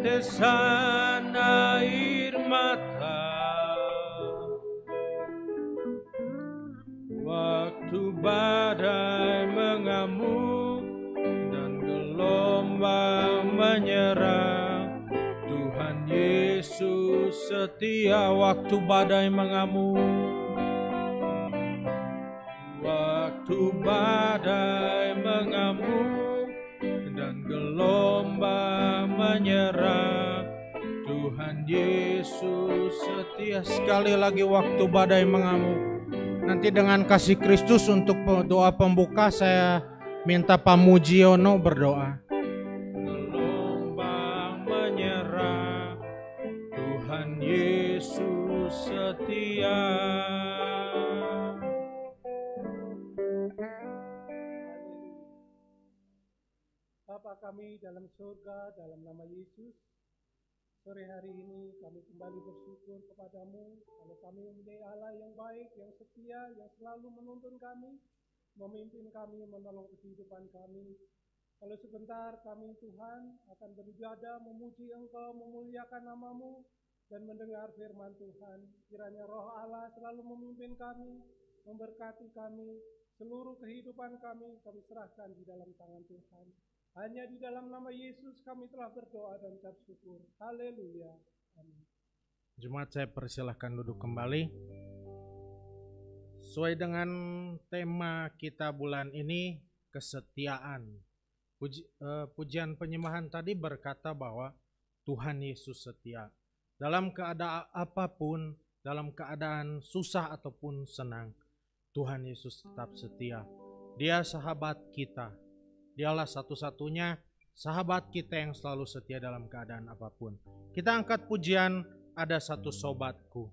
tetesan air mata, waktu badai mengamuk dan gelombang menyerang. Tuhan Yesus setia waktu badai mengamuk, waktu badai mengamuk dan gelombang menyerang. Tuhan Yesus setia. Sekali lagi, waktu badai mengamuk. Nanti dengan kasih Kristus untuk doa pembuka saya minta Pak Mujiono berdoa. Gelombang menyerang, Tuhan Yesus setia. Bapa kami dalam surga, dalam nama Yesus, sore hari ini kami kembali bersyukur kepadamu karena kami mempunyai Allah yang baik, yang setia, yang selalu menuntun kami, memimpin kami, menolong kehidupan kami. Kalau sebentar kami Tuhan akan beribadah, memuji Engkau, memuliakan namamu, dan mendengar firman Tuhan. Kiranya Roh Allah selalu memimpin kami, memberkati kami, seluruh kehidupan kami serahkan di dalam tangan Tuhan. Hanya di dalam nama Yesus kami telah berdoa dan ucap syukur. Haleluya. Amin. Jemaat, saya persilahkan duduk kembali. Sesuai dengan tema kita bulan ini, kesetiaan. Pujian penyembahan tadi berkata bahwa Tuhan Yesus setia. Dalam keadaan apapun, dalam keadaan susah ataupun senang, Tuhan Yesus tetap setia. Dia sahabat kita. Dialah satu-satunya sahabat kita yang selalu setia dalam keadaan apapun. Kita angkat pujian Ada Satu Sobatku.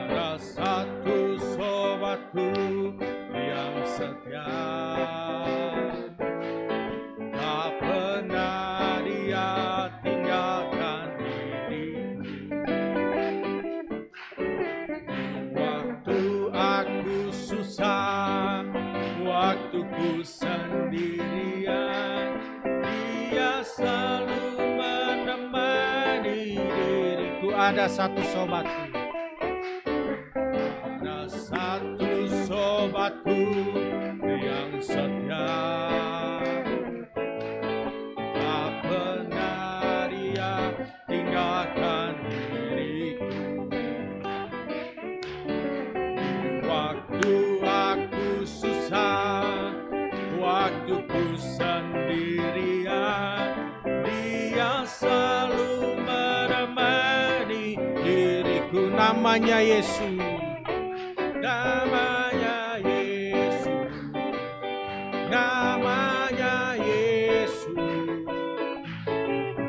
Ada satu sobatku yang setia, tak pernah dia tinggalkan diriku. Waktu aku susah, waktu ku sendirian, dia selalu menemani diriku. Ada satu sobatku, ada satu sobatku yang setia, tak pernah dia tinggalkan diriku. Waktu aku susah, waktu ku sendirian, dia selalu menemani diriku. Namanya Yesus, namanya Yesus, namanya Yesus,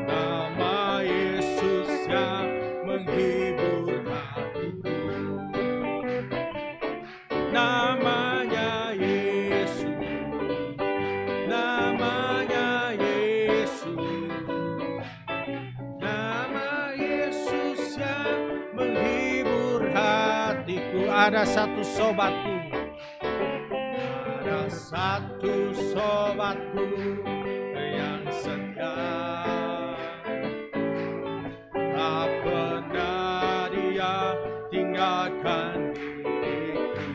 nama Yesus yang menghibur hatiku. Namanya Yesus, namanya Yesus, nama Yesus yang menghibur hatiku. Ada satu sobatku, ada satu sobatku yang setia, tak pernah dia tinggalkan diriku.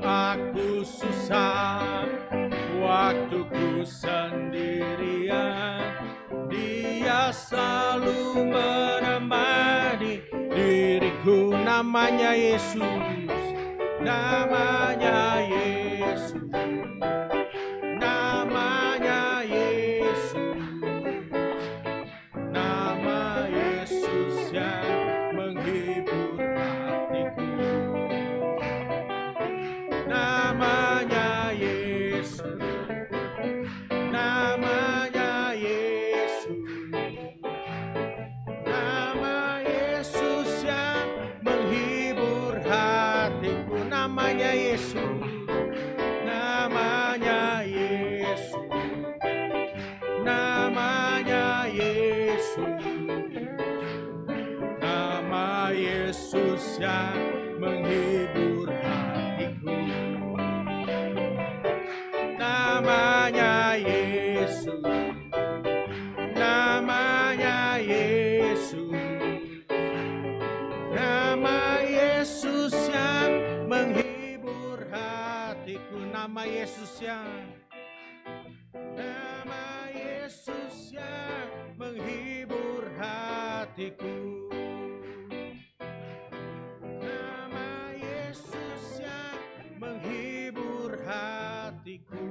Aku susah, waktu ku sendirian, dia selalu menemani diriku. Namanya Yesus, namanya Yesus, namanya Yesus, nama Yesus yang menghibur hatiku. Namanya Yesus, namanya Yesus, nama Yesus yang menghibur hatiku. Namanya Yesus, namanya Yesus, namanya Yesus, nama Nama Yesus yang menghibur hatiku. Namanya Yesus, namanya Yesus, nama Yesus yang menghibur hatiku. Nama Yesus yang, nama Yesus yang menghibur hatiku. Nama Yesus yang menghibur hatiku.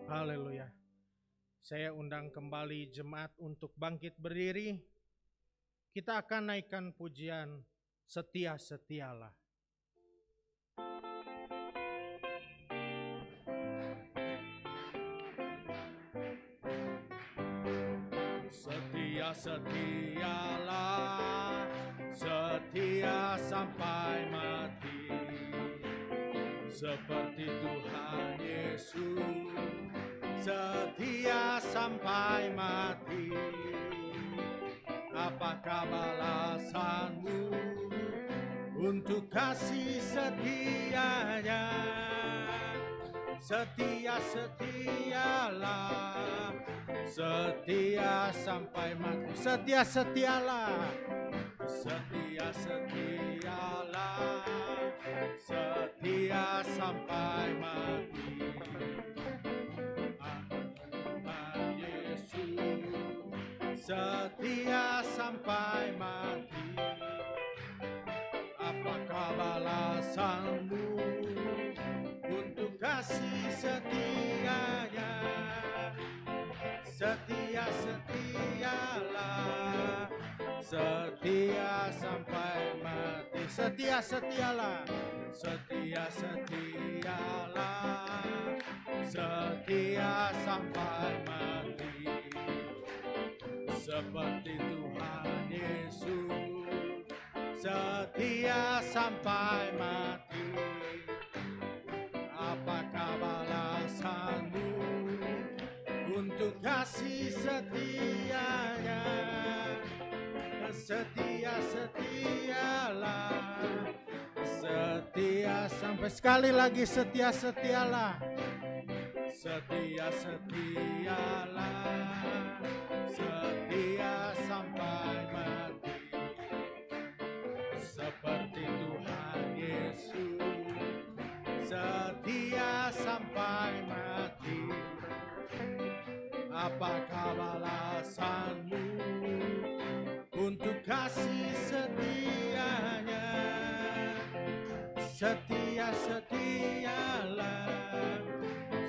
Haleluya. Saya undang kembali jemaat untuk bangkit berdiri. Kita akan naikkan pujian Setia-setialah. Setia-setialah, setia sampai mati, seperti Tuhan Yesus, setia sampai mati. Apakah balasanmu untuk kasih setianya? Setia-setialah, setia sampai mati. Setia-setialah, setia-setialah, setia sampai mati. Tuhan Yesus, setia sampai mati. Apakah balasanmu untuk kasih setianya? Setia-setialah, setia sampai mati. Setia-setialah, setia-setialah, setia sampai mati, seperti Tuhan Yesus, setia sampai mati. Apakah balasanmu untuk kasih setianya? Setia-setialah, setia sampai, sekali lagi setia-setialah, setia-setialah, setia sampai mati, seperti Tuhan Yesus, setia sampai mati. Apakah balasanmu untuk kasih setianya? Setia-setialah,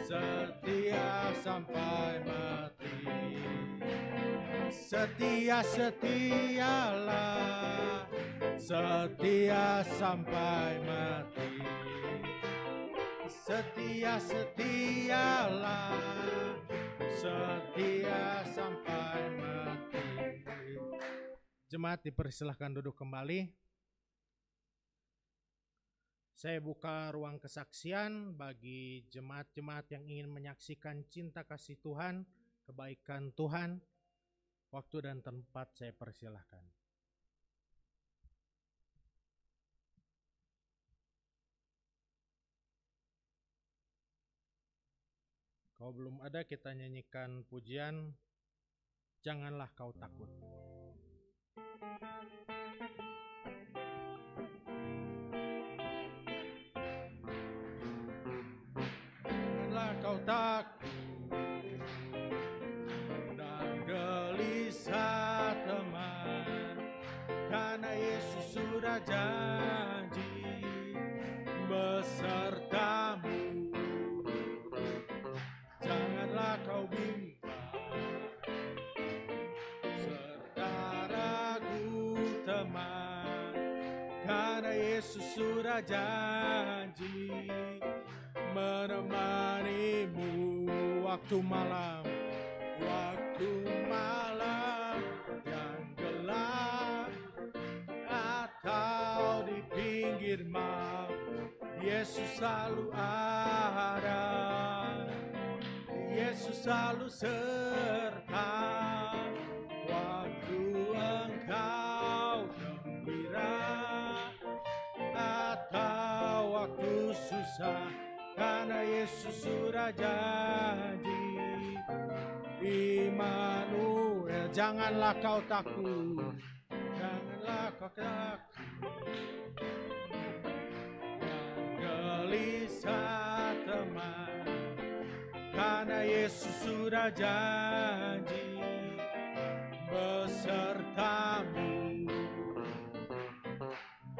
setia sampai mati, setia-setialah, setia sampai mati, setia-setialah, setia sampai mati. Jemaat dipersilahkan duduk kembali. Saya buka ruang kesaksian bagi jemaat-jemaat yang ingin menyaksikan cinta kasih Tuhan, kebaikan Tuhan. Waktu dan tempat saya persilahkan. Kalau belum ada, kita nyanyikan pujian Janganlah Kau Takut. Janganlah kau takut dan gelisah teman, karena Yesus sudah janji besertamu. Janganlah kau bimbang serta ragu teman, karena Yesus sudah janji menemanimu waktu malam yang gelap atau di pinggir maut. Yesus selalu ada, Yesus selalu serta waktu engkau karena Yesus sudah janji. Immanuel, janganlah kau takut, janganlah kau takut, gelisah teman, karena Yesus sudah janji besertamu.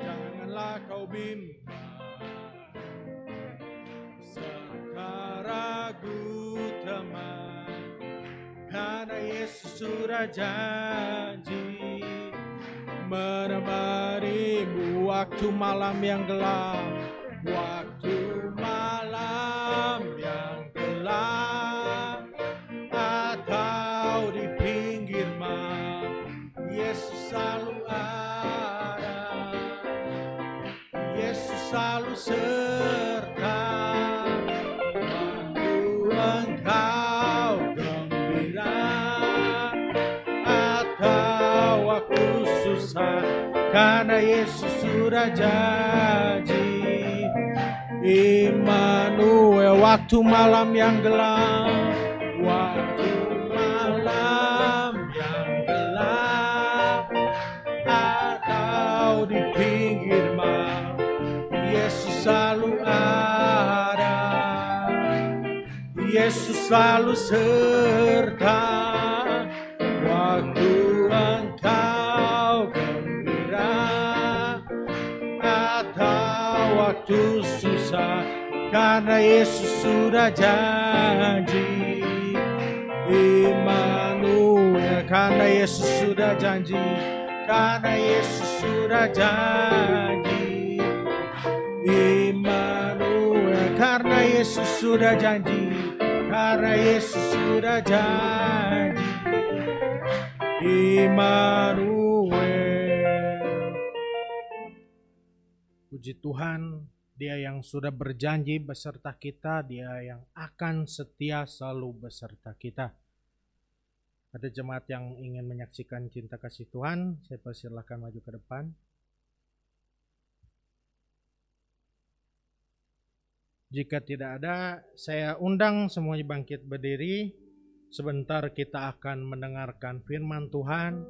Janganlah kau bimbang serta ragu teman, karena Yesus sudah janji menemanimu waktu malam yang gelap, waktu malam yang gelap, atau di pinggir malam, Yesus selalu ada, Yesus selalu serta. Waktu engkau gembira atau waktu susah, karena Yesus sudah janji. Immanuel, waktu malam yang gelap, waktu malam yang gelap, atau di pinggir malam, Yesus selalu ada, Yesus selalu serta. Waktu engkau gembira atau waktu susah, karena Yesus sudah janji. Immanuel, karena Yesus sudah janji, karena Yesus sudah janji. Immanuel, karena Yesus sudah janji, karena Yesus sudah janji. Immanuel. Puji Tuhan, Dia yang sudah berjanji beserta kita, Dia yang akan setia selalu beserta kita. Ada jemaat yang ingin menyaksikan cinta kasih Tuhan, saya persilahkan maju ke depan. Jika tidak ada, saya undang semuanya bangkit berdiri. Sebentar kita akan mendengarkan firman Tuhan.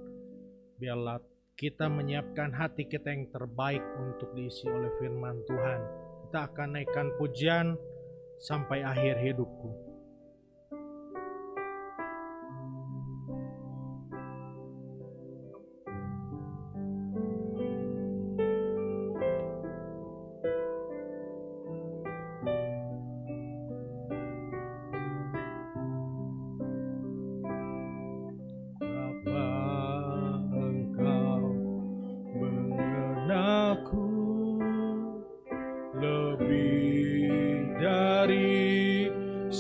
Biarlah kita menyiapkan hati kita yang terbaik untuk diisi oleh firman Tuhan. Kita akan naikkan pujian sampai akhir hidupku.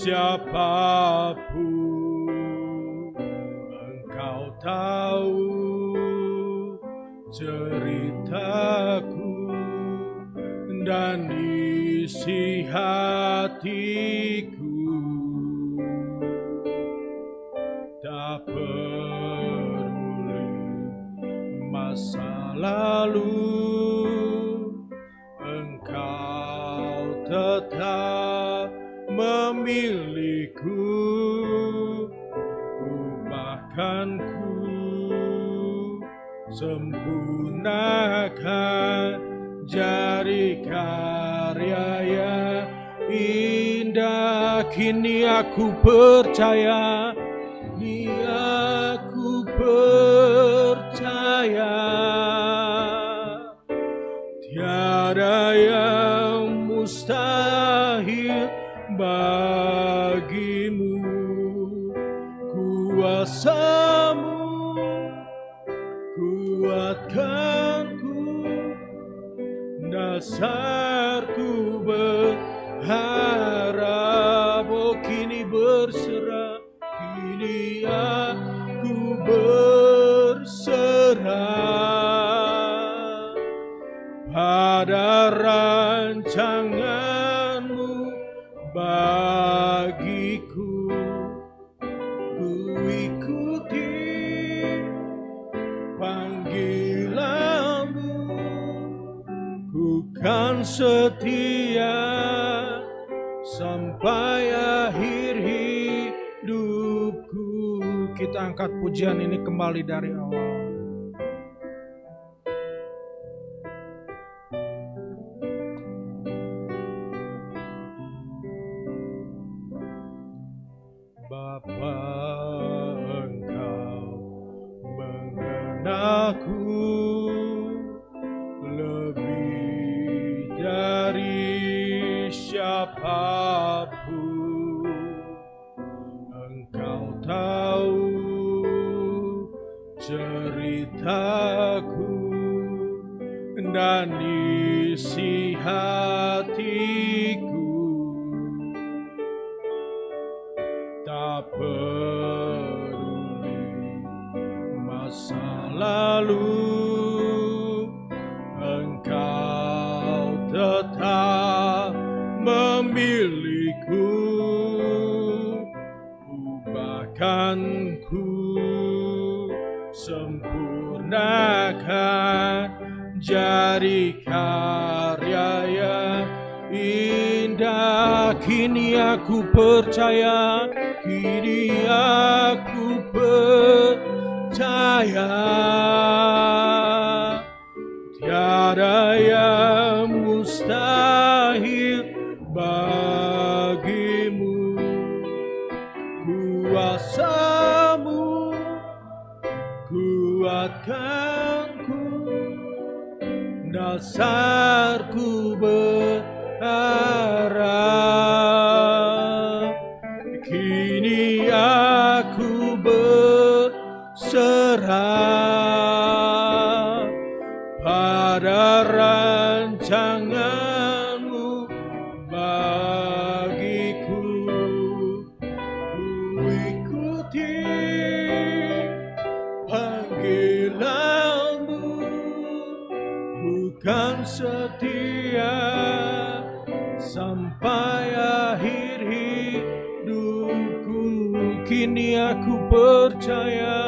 Siapapun engkau tahu ceritaku dan isi hatiku, tak peduli masa lalu, engkau tetap memilihku, ubahkanku, sempurnakan, jadi karya yang indah. Kini aku percaya, kini aku percaya, tiada yang mustahil bagimu. Kuasamu kuatkanku, dasarku berharap. Oh, kini berserah, kini aku berserah pada rancanganmu bagiku. Ku ikuti panggilanmu, ku kan setia sampai akhir hidupku. Kita angkat pujian ini kembali dari awal. Bapa, Engkau mengenalku lebih dari siapapun. Engkau tahu ceritaku dan isi hatiku. Tak peduli masa lalu, Engkau tetap memilihku. Ubahkanku, sempurnakan, jadi karya yang indah. Kini aku percaya, kini aku percaya, tiada yang mustahil bagimu. Kuasamu kuatkanku, dasarku berharap. Kini aku berserah pada rancanganmu bagiku. Ku ikuti panggilanmu, bukan setia sampai akhir hidupku. Kini aku percaya,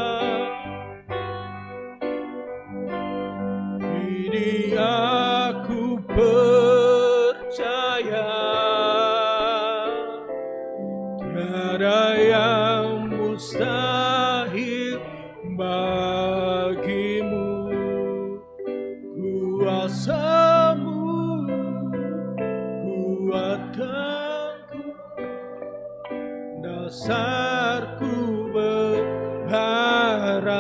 kini aku percaya, tiada yang mustahil bagimu. Kuasamu kuatkanku, dasarku berharap.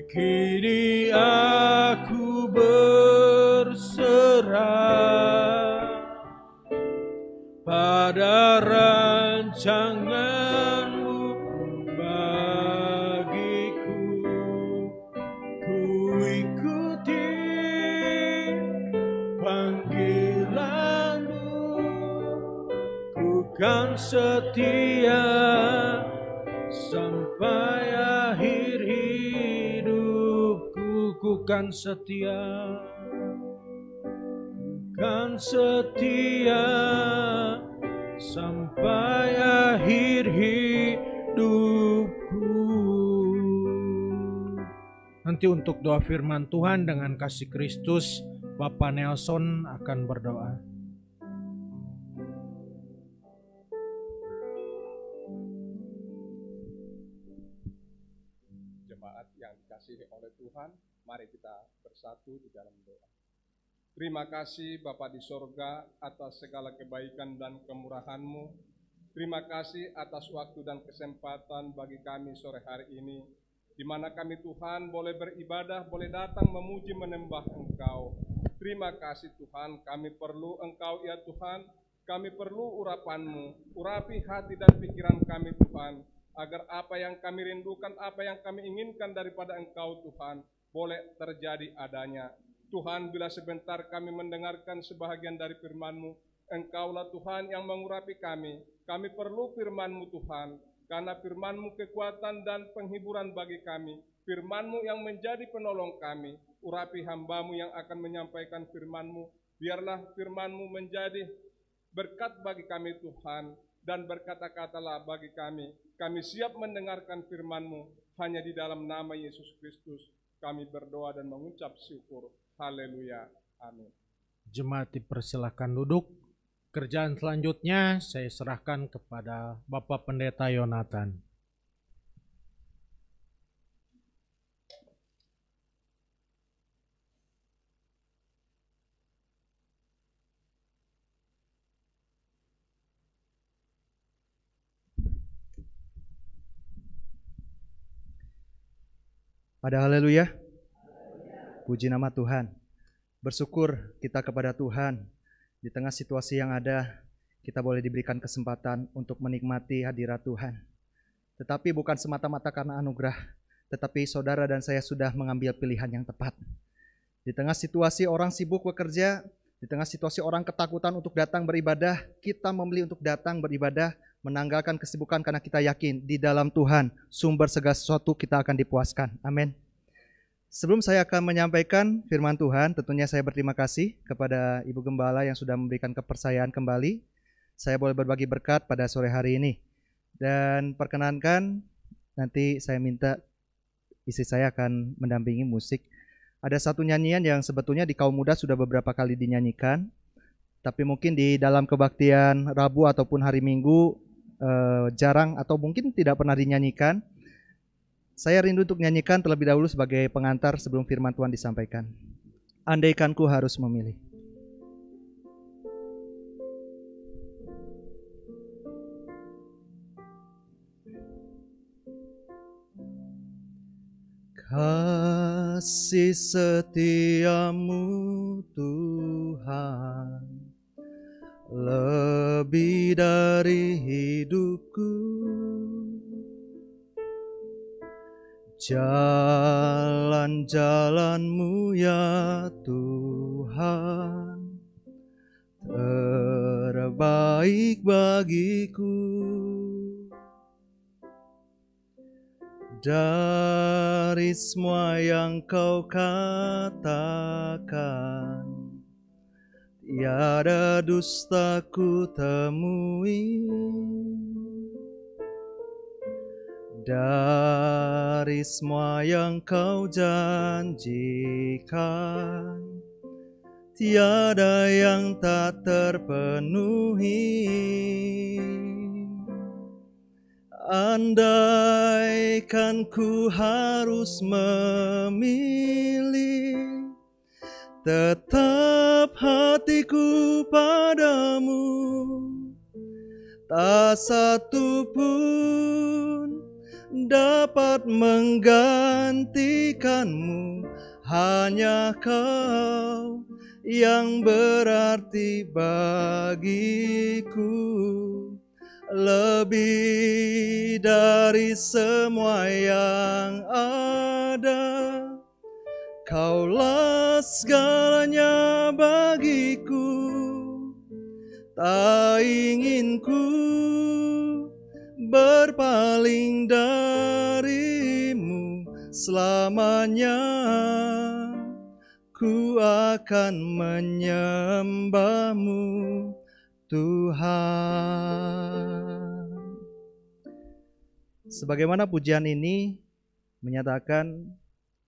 Kini aku berserah pada rancanganmu bagiku. Ku ikuti panggilanmu, ku kan setia sampai akhir hidupku. Ku kan setia, kan setia sampai akhir hidupku. Nanti untuk doa firman Tuhan dengan kasih Kristus, Bapak Nelson akan berdoa. Jemaat yang dikasihi oleh Tuhan, mari kita bersatu di dalam doa. Terima kasih Bapa di sorga atas segala kebaikan dan kemurahan-Mu. Terima kasih atas waktu dan kesempatan bagi kami sore hari ini, di mana kami Tuhan boleh beribadah, boleh datang memuji menyembah Engkau. Terima kasih Tuhan, kami perlu Engkau ya Tuhan, kami perlu urapan-Mu, urapi hati dan pikiran kami Tuhan, agar apa yang kami rindukan, apa yang kami inginkan daripada Engkau Tuhan, boleh terjadi adanya. Tuhan, bila sebentar kami mendengarkan sebahagian dari firman-Mu, Engkaulah Tuhan yang mengurapi kami. Kami perlu firman-Mu Tuhan, karena firman-Mu kekuatan dan penghiburan bagi kami. Firman-Mu yang menjadi penolong kami. Urapi hamba-Mu yang akan menyampaikan firman-Mu. Biarlah firman-Mu menjadi berkat bagi kami Tuhan, dan berkata-katalah bagi kami. Kami siap mendengarkan firman-Mu, hanya di dalam nama Yesus Kristus kami berdoa dan mengucap syukur. Haleluya. Amin. Jemaat dipersilakan duduk. Kerjaan selanjutnya saya serahkan kepada Bapak Pendeta Yonatan. Pada haleluya. Puji nama Tuhan. Bersyukur kita kepada Tuhan. Di tengah situasi yang ada, kita boleh diberikan kesempatan untuk menikmati hadirat Tuhan. Tetapi bukan semata-mata karena anugerah, tetapi saudara dan saya sudah mengambil pilihan yang tepat. Di tengah situasi orang sibuk bekerja, di tengah situasi orang ketakutan untuk datang beribadah, kita memilih untuk datang beribadah, menanggalkan kesibukan karena kita yakin di dalam Tuhan sumber segala sesuatu kita akan dipuaskan. Amin. Sebelum saya akan menyampaikan firman Tuhan, tentunya saya berterima kasih kepada Ibu Gembala yang sudah memberikan kepercayaan kembali. Saya boleh berbagi berkat pada sore hari ini. Dan perkenankan nanti saya minta istri saya akan mendampingi musik. Ada satu nyanyian yang sebetulnya di kaum muda sudah beberapa kali dinyanyikan, tapi mungkin di dalam kebaktian Rabu ataupun hari Minggu jarang atau mungkin tidak pernah dinyanyikan. Saya rindu untuk nyanyikan terlebih dahulu sebagai pengantar sebelum firman Tuhan disampaikan. Andaikan ku harus memilih. Kasih setiamu Tuhan lebih dari hidupku, jalan-jalan-Mu ya Tuhan terbaik bagiku. Dari semua yang Kau katakan, tiada dusta ku temui. Dari semua yang Kau janjikan, tiada yang tak terpenuhi. Andaikan ku harus memilih, tetap hatiku padamu, tak satu pun dapat menggantikanmu. Hanya Kau yang berarti bagiku, lebih dari semua yang ada. Kaulah segalanya bagiku, tak ingin ku berpaling darimu. Selamanya ku akan menyembah-Mu Tuhan. Sebagaimana pujian ini menyatakan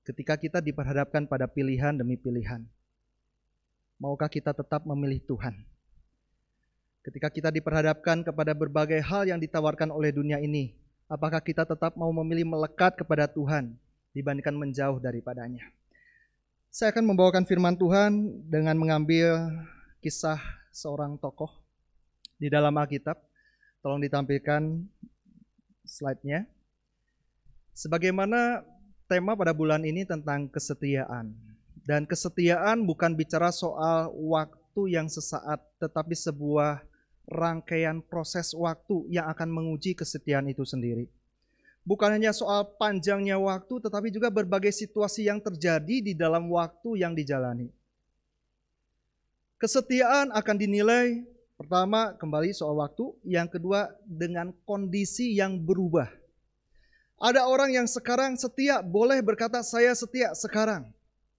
ketika kita diperhadapkan pada pilihan demi pilihan, maukah kita tetap memilih Tuhan? Ketika kita diperhadapkan kepada berbagai hal yang ditawarkan oleh dunia ini, apakah kita tetap mau memilih melekat kepada Tuhan dibandingkan menjauh daripadanya? Saya akan membawakan firman Tuhan dengan mengambil kisah seorang tokoh di dalam Alkitab. Tolong ditampilkan slide-nya. Sebagaimana tema pada bulan ini tentang kesetiaan. Dan kesetiaan bukan bicara soal waktu yang sesaat, tetapi sebuah rangkaian proses waktu yang akan menguji kesetiaan itu sendiri. Bukan hanya soal panjangnya waktu, tetapi juga berbagai situasi yang terjadi di dalam waktu yang dijalani. Kesetiaan akan dinilai pertama kembali soal waktu, yang kedua dengan kondisi yang berubah. Ada orang yang sekarang setia, boleh berkata saya setia sekarang.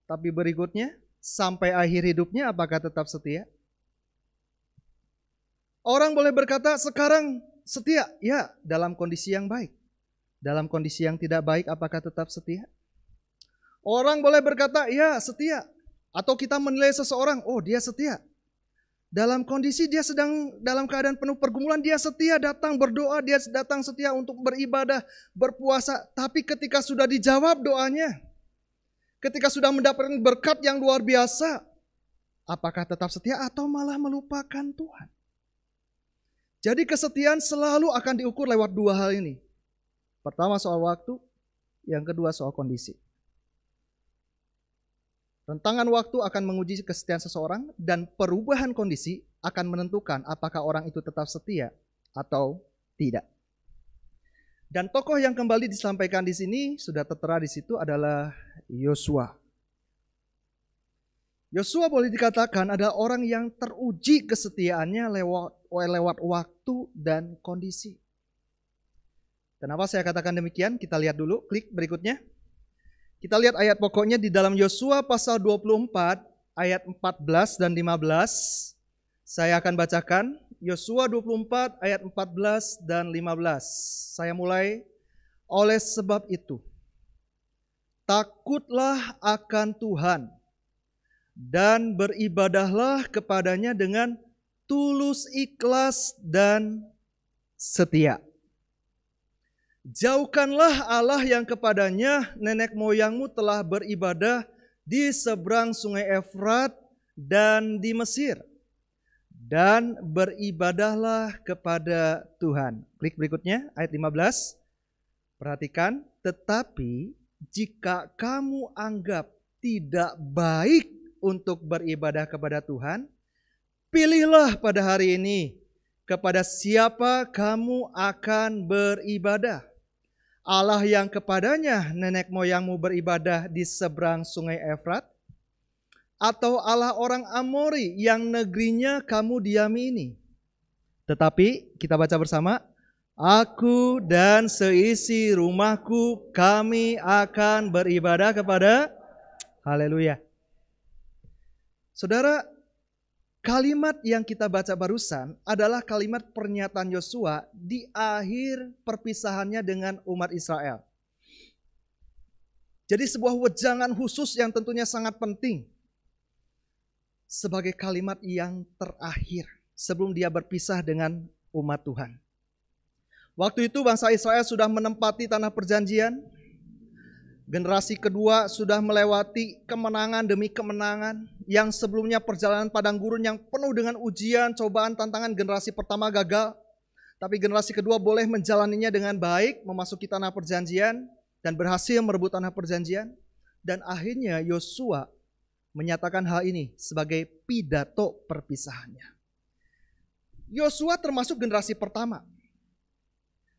Tapi berikutnya, sampai akhir hidupnya apakah tetap setia? Orang boleh berkata sekarang setia, ya dalam kondisi yang baik. Dalam kondisi yang tidak baik apakah tetap setia? Orang boleh berkata ya setia. Atau kita menilai seseorang, oh dia setia. Dalam kondisi dia sedang dalam keadaan penuh pergumulan, dia setia datang berdoa, dia datang setia untuk beribadah, berpuasa. Tapi ketika sudah dijawab doanya, ketika sudah mendapatkan berkat yang luar biasa, apakah tetap setia atau malah melupakan Tuhan? Jadi kesetiaan selalu akan diukur lewat dua hal ini. Pertama soal waktu, yang kedua soal kondisi. Rentangan waktu akan menguji kesetiaan seseorang dan perubahan kondisi akan menentukan apakah orang itu tetap setia atau tidak. Dan tokoh yang kembali disampaikan di sini sudah tertera di situ adalah Yosua. Yosua boleh dikatakan adalah orang yang teruji kesetiaannya lewat waktu dan kondisi. Kenapa saya katakan demikian? Kita lihat dulu, klik berikutnya. Kita lihat ayat pokoknya di dalam Yosua pasal 24 ayat 14 dan 15. Saya akan bacakan Yosua 24 ayat 14 dan 15. Saya mulai. Oleh sebab itu, takutlah akan Tuhan dan beribadahlah kepadanya dengan tulus, ikhlas, dan setia. Jauhkanlah Allah yang kepadanya nenek moyangmu telah beribadah di seberang sungai Efrat dan di Mesir. Dan beribadahlah kepada Tuhan. Klik berikutnya, ayat 15. Perhatikan, tetapi jika kamu anggap tidak baik untuk beribadah kepada Tuhan, pilihlah pada hari ini kepada siapa kamu akan beribadah. Allah yang kepadanya nenek moyangmu beribadah di seberang sungai Efrat, atau Allah orang Amori yang negerinya kamu diami ini. Tetapi kita baca bersama, aku dan seisi rumahku kami akan beribadah kepada, haleluya. Saudara, kalimat yang kita baca barusan adalah kalimat pernyataan Yosua di akhir perpisahannya dengan umat Israel. Jadi sebuah wejangan khusus yang tentunya sangat penting sebagai kalimat yang terakhir sebelum dia berpisah dengan umat Tuhan. Waktu itu bangsa Israel sudah menempati tanah perjanjian. Generasi kedua sudah melewati kemenangan demi kemenangan. Yang sebelumnya perjalanan padang gurun yang penuh dengan ujian, cobaan, tantangan. Generasi pertama gagal, tapi generasi kedua boleh menjalaninya dengan baik, memasuki tanah perjanjian dan berhasil merebut tanah perjanjian. Dan akhirnya Yosua menyatakan hal ini sebagai pidato perpisahannya. Yosua termasuk generasi pertama.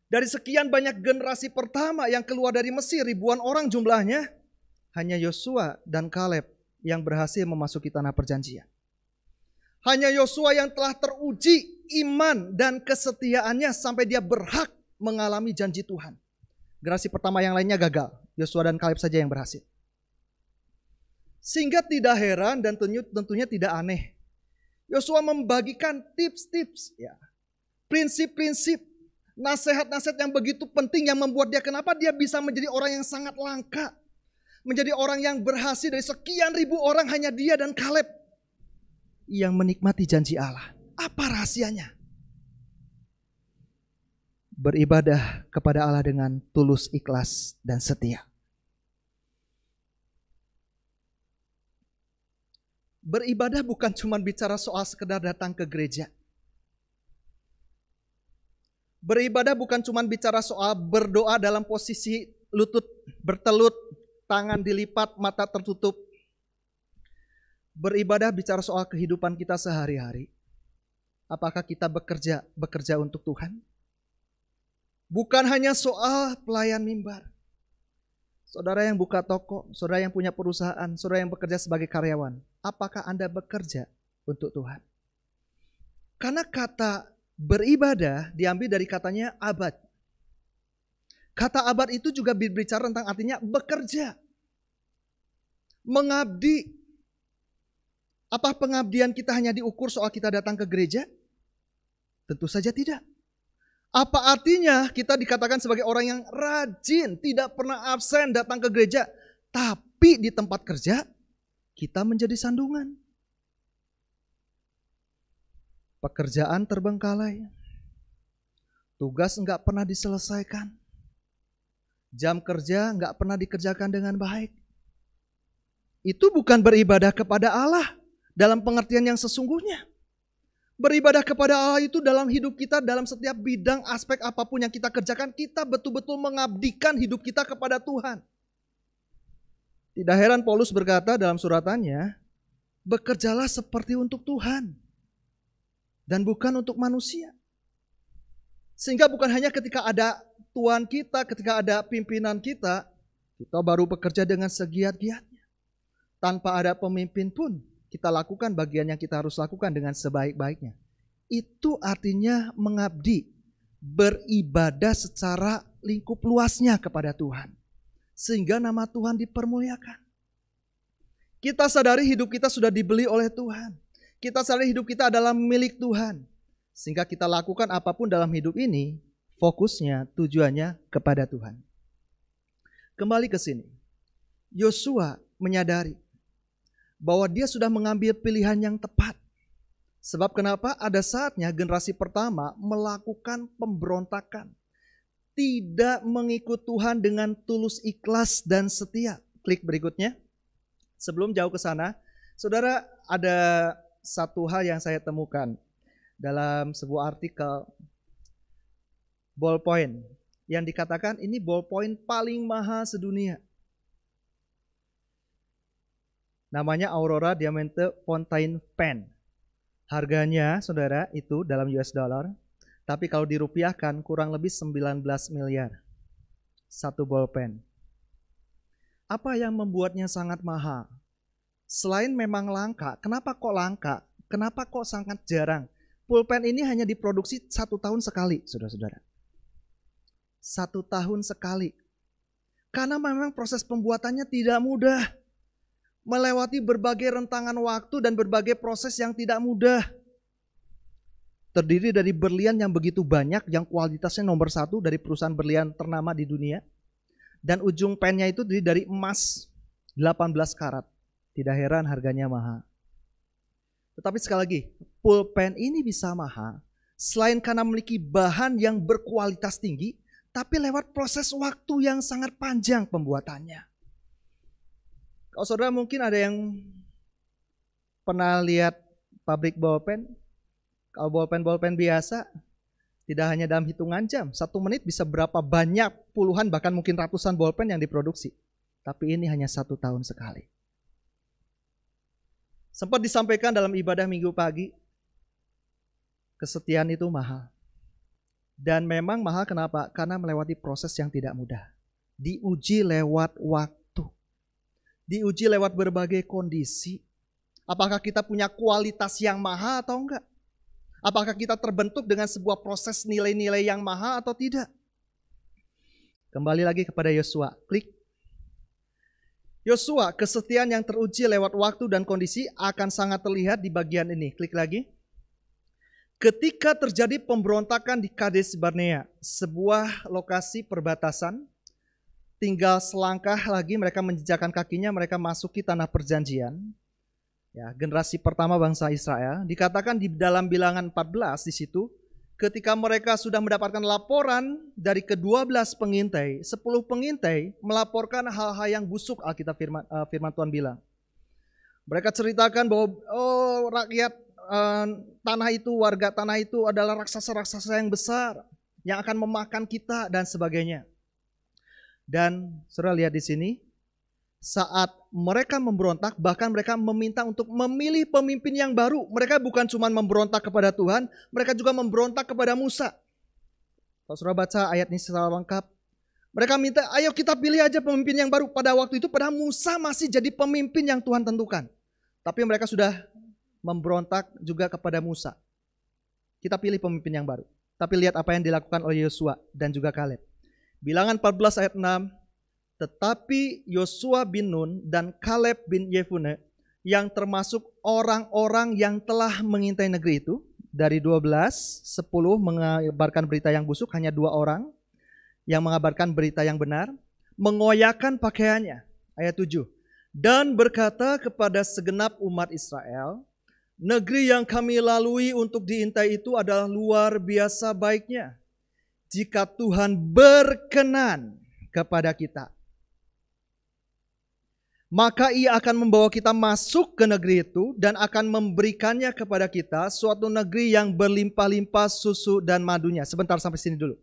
Dari sekian banyak generasi pertama yang keluar dari Mesir, ribuan orang jumlahnya, hanya Yosua dan Kaleb yang berhasil memasuki tanah perjanjian. Hanya Yosua yang telah teruji iman dan kesetiaannya sampai dia berhak mengalami janji Tuhan. Generasi pertama yang lainnya gagal, Yosua dan Kaleb saja yang berhasil. Sehingga tidak heran dan tentunya tidak aneh, Yosua membagikan tips-tips, ya, prinsip-prinsip, nasihat-nasihat yang begitu penting yang membuat dia, kenapa dia bisa menjadi orang yang sangat langka. Menjadi orang yang berhasil dari sekian ribu orang, hanya dia dan Kaleb yang menikmati janji Allah. Apa rahasianya? Beribadah kepada Allah dengan tulus, ikhlas, dan setia. Beribadah bukan cuma bicara soal sekedar datang ke gereja. Beribadah bukan cuma bicara soal berdoa dalam posisi lutut bertelut, tangan dilipat, mata tertutup. Beribadah bicara soal kehidupan kita sehari-hari. Apakah kita bekerja untuk Tuhan? Bukan hanya soal pelayan mimbar. Saudara yang buka toko, saudara yang punya perusahaan, saudara yang bekerja sebagai karyawan. Apakah Anda bekerja untuk Tuhan? Karena kata beribadah diambil dari katanya abad. Kata abad itu juga berbicara tentang artinya bekerja. Mengabdi. Apa pengabdian kita hanya diukur soal kita datang ke gereja? Tentu saja tidak. Apa artinya kita dikatakan sebagai orang yang rajin, tidak pernah absen datang ke gereja, tapi di tempat kerja kita menjadi sandungan? pekerjaan terbengkalai, tugas nggak pernah diselesaikan, jam kerja nggak pernah dikerjakan dengan baik. Itu bukan beribadah kepada Allah dalam pengertian yang sesungguhnya. Beribadah kepada Allah itu dalam hidup kita, dalam setiap bidang aspek apapun yang kita kerjakan, kita betul-betul mengabdikan hidup kita kepada Tuhan. Tidak heran Paulus berkata dalam suratannya, bekerjalah seperti untuk Tuhan dan bukan untuk manusia. Sehingga bukan hanya ketika ada Tuhan kita, ketika ada pimpinan kita baru bekerja dengan segiat-giatnya. Tanpa ada pemimpin pun, kita lakukan bagian yang kita harus lakukan dengan sebaik-baiknya. Itu artinya mengabdi, beribadah secara lingkup luasnya kepada Tuhan. Sehingga nama Tuhan dipermuliakan. Kita sadari hidup kita sudah dibeli oleh Tuhan. Kita sadari hidup kita adalah milik Tuhan. Sehingga kita lakukan apapun dalam hidup ini, fokusnya, tujuannya kepada Tuhan. Kembali ke sini. Yosua menyadari bahwa dia sudah mengambil pilihan yang tepat. Sebab kenapa? Ada saatnya generasi pertama melakukan pemberontakan. Tidak mengikut Tuhan dengan tulus, ikhlas, dan setia. Klik berikutnya. Sebelum jauh ke sana, saudara, ada satu hal yang saya temukan dalam sebuah artikel ballpoint yang dikatakan ini ballpoint paling mahal sedunia. Namanya Aurora Diamante Fountain Pen. Harganya, saudara, itu dalam US dollar. Tapi kalau dirupiahkan kurang lebih 19 miliar. Satu ballpen. Apa yang membuatnya sangat mahal? Selain memang langka, kenapa kok langka? Kenapa kok sangat jarang? Pulpen ini hanya diproduksi 1 tahun sekali, saudara-saudara. 1 tahun sekali. Karena memang proses pembuatannya tidak mudah. Melewati berbagai rentangan waktu dan berbagai proses yang tidak mudah. Terdiri dari berlian yang begitu banyak, yang kualitasnya nomor 1 dari perusahaan berlian ternama di dunia. Dan ujung pennya itu terdiri dari emas 18 karat. Tidak heran harganya mahal. Tetapi sekali lagi, pulpen ini bisa mahal selain karena memiliki bahan yang berkualitas tinggi, tapi lewat proses waktu yang sangat panjang pembuatannya. Kalau saudara mungkin ada yang pernah lihat pabrik bolpen. Kalau bolpen biasa tidak hanya dalam hitungan jam, 1 menit bisa berapa banyak, puluhan bahkan mungkin ratusan bolpen yang diproduksi. Tapi ini hanya 1 tahun sekali. Sempat disampaikan dalam ibadah minggu pagi, kesetiaan itu mahal. Dan memang mahal kenapa? Karena melewati proses yang tidak mudah. Diuji lewat waktu. Diuji lewat berbagai kondisi. Apakah kita punya kualitas yang mahal atau enggak? Apakah kita terbentuk dengan sebuah proses nilai-nilai yang mahal atau tidak? Kembali lagi kepada Yosua. Klik. Yosua, kesetiaan yang teruji lewat waktu dan kondisi akan sangat terlihat di bagian ini. Klik lagi. Ketika terjadi pemberontakan di Kades Barnea, sebuah lokasi perbatasan, tinggal selangkah lagi mereka menjejakkan kakinya, mereka masuki tanah perjanjian. Ya, generasi pertama bangsa Israel, dikatakan di dalam Bilangan 14 di situ, ketika mereka sudah mendapatkan laporan dari ke-12 pengintai, 10 pengintai melaporkan hal-hal yang busuk, Alkitab firman Tuhan bilang. Mereka ceritakan bahwa rakyat tanah itu, warga tanah itu adalah raksasa-raksasa yang besar yang akan memakan kita dan sebagainya. Dan saudara lihat di sini, saat mereka memberontak, bahkan mereka meminta untuk memilih pemimpin yang baru. Mereka bukan cuma memberontak kepada Tuhan, mereka juga memberontak kepada Musa. Kalau saudara baca ayat ini secara lengkap, mereka minta, ayo kita pilih aja pemimpin yang baru. Pada waktu itu, pada Musa masih jadi pemimpin yang Tuhan tentukan. Tapi mereka sudah memberontak juga kepada Musa. Kita pilih pemimpin yang baru. Tapi lihat apa yang dilakukan oleh Yosua dan juga Kaleb. Bilangan 14 ayat 6, tetapi Yosua bin Nun dan Kaleb bin Yefune yang termasuk orang-orang yang telah mengintai negeri itu, dari 12, 10 mengabarkan berita yang busuk, hanya 2 orang yang mengabarkan berita yang benar, mengoyakkan pakaiannya, ayat 7, dan berkata kepada segenap umat Israel, Negeri yang kami lalui untuk diintai itu adalah luar biasa baiknya. Jika Tuhan berkenan kepada kita, maka Ia akan membawa kita masuk ke negeri itu dan akan memberikannya kepada kita, suatu negeri yang berlimpah-limpah susu dan madunya. Sebentar, sampai sini dulu.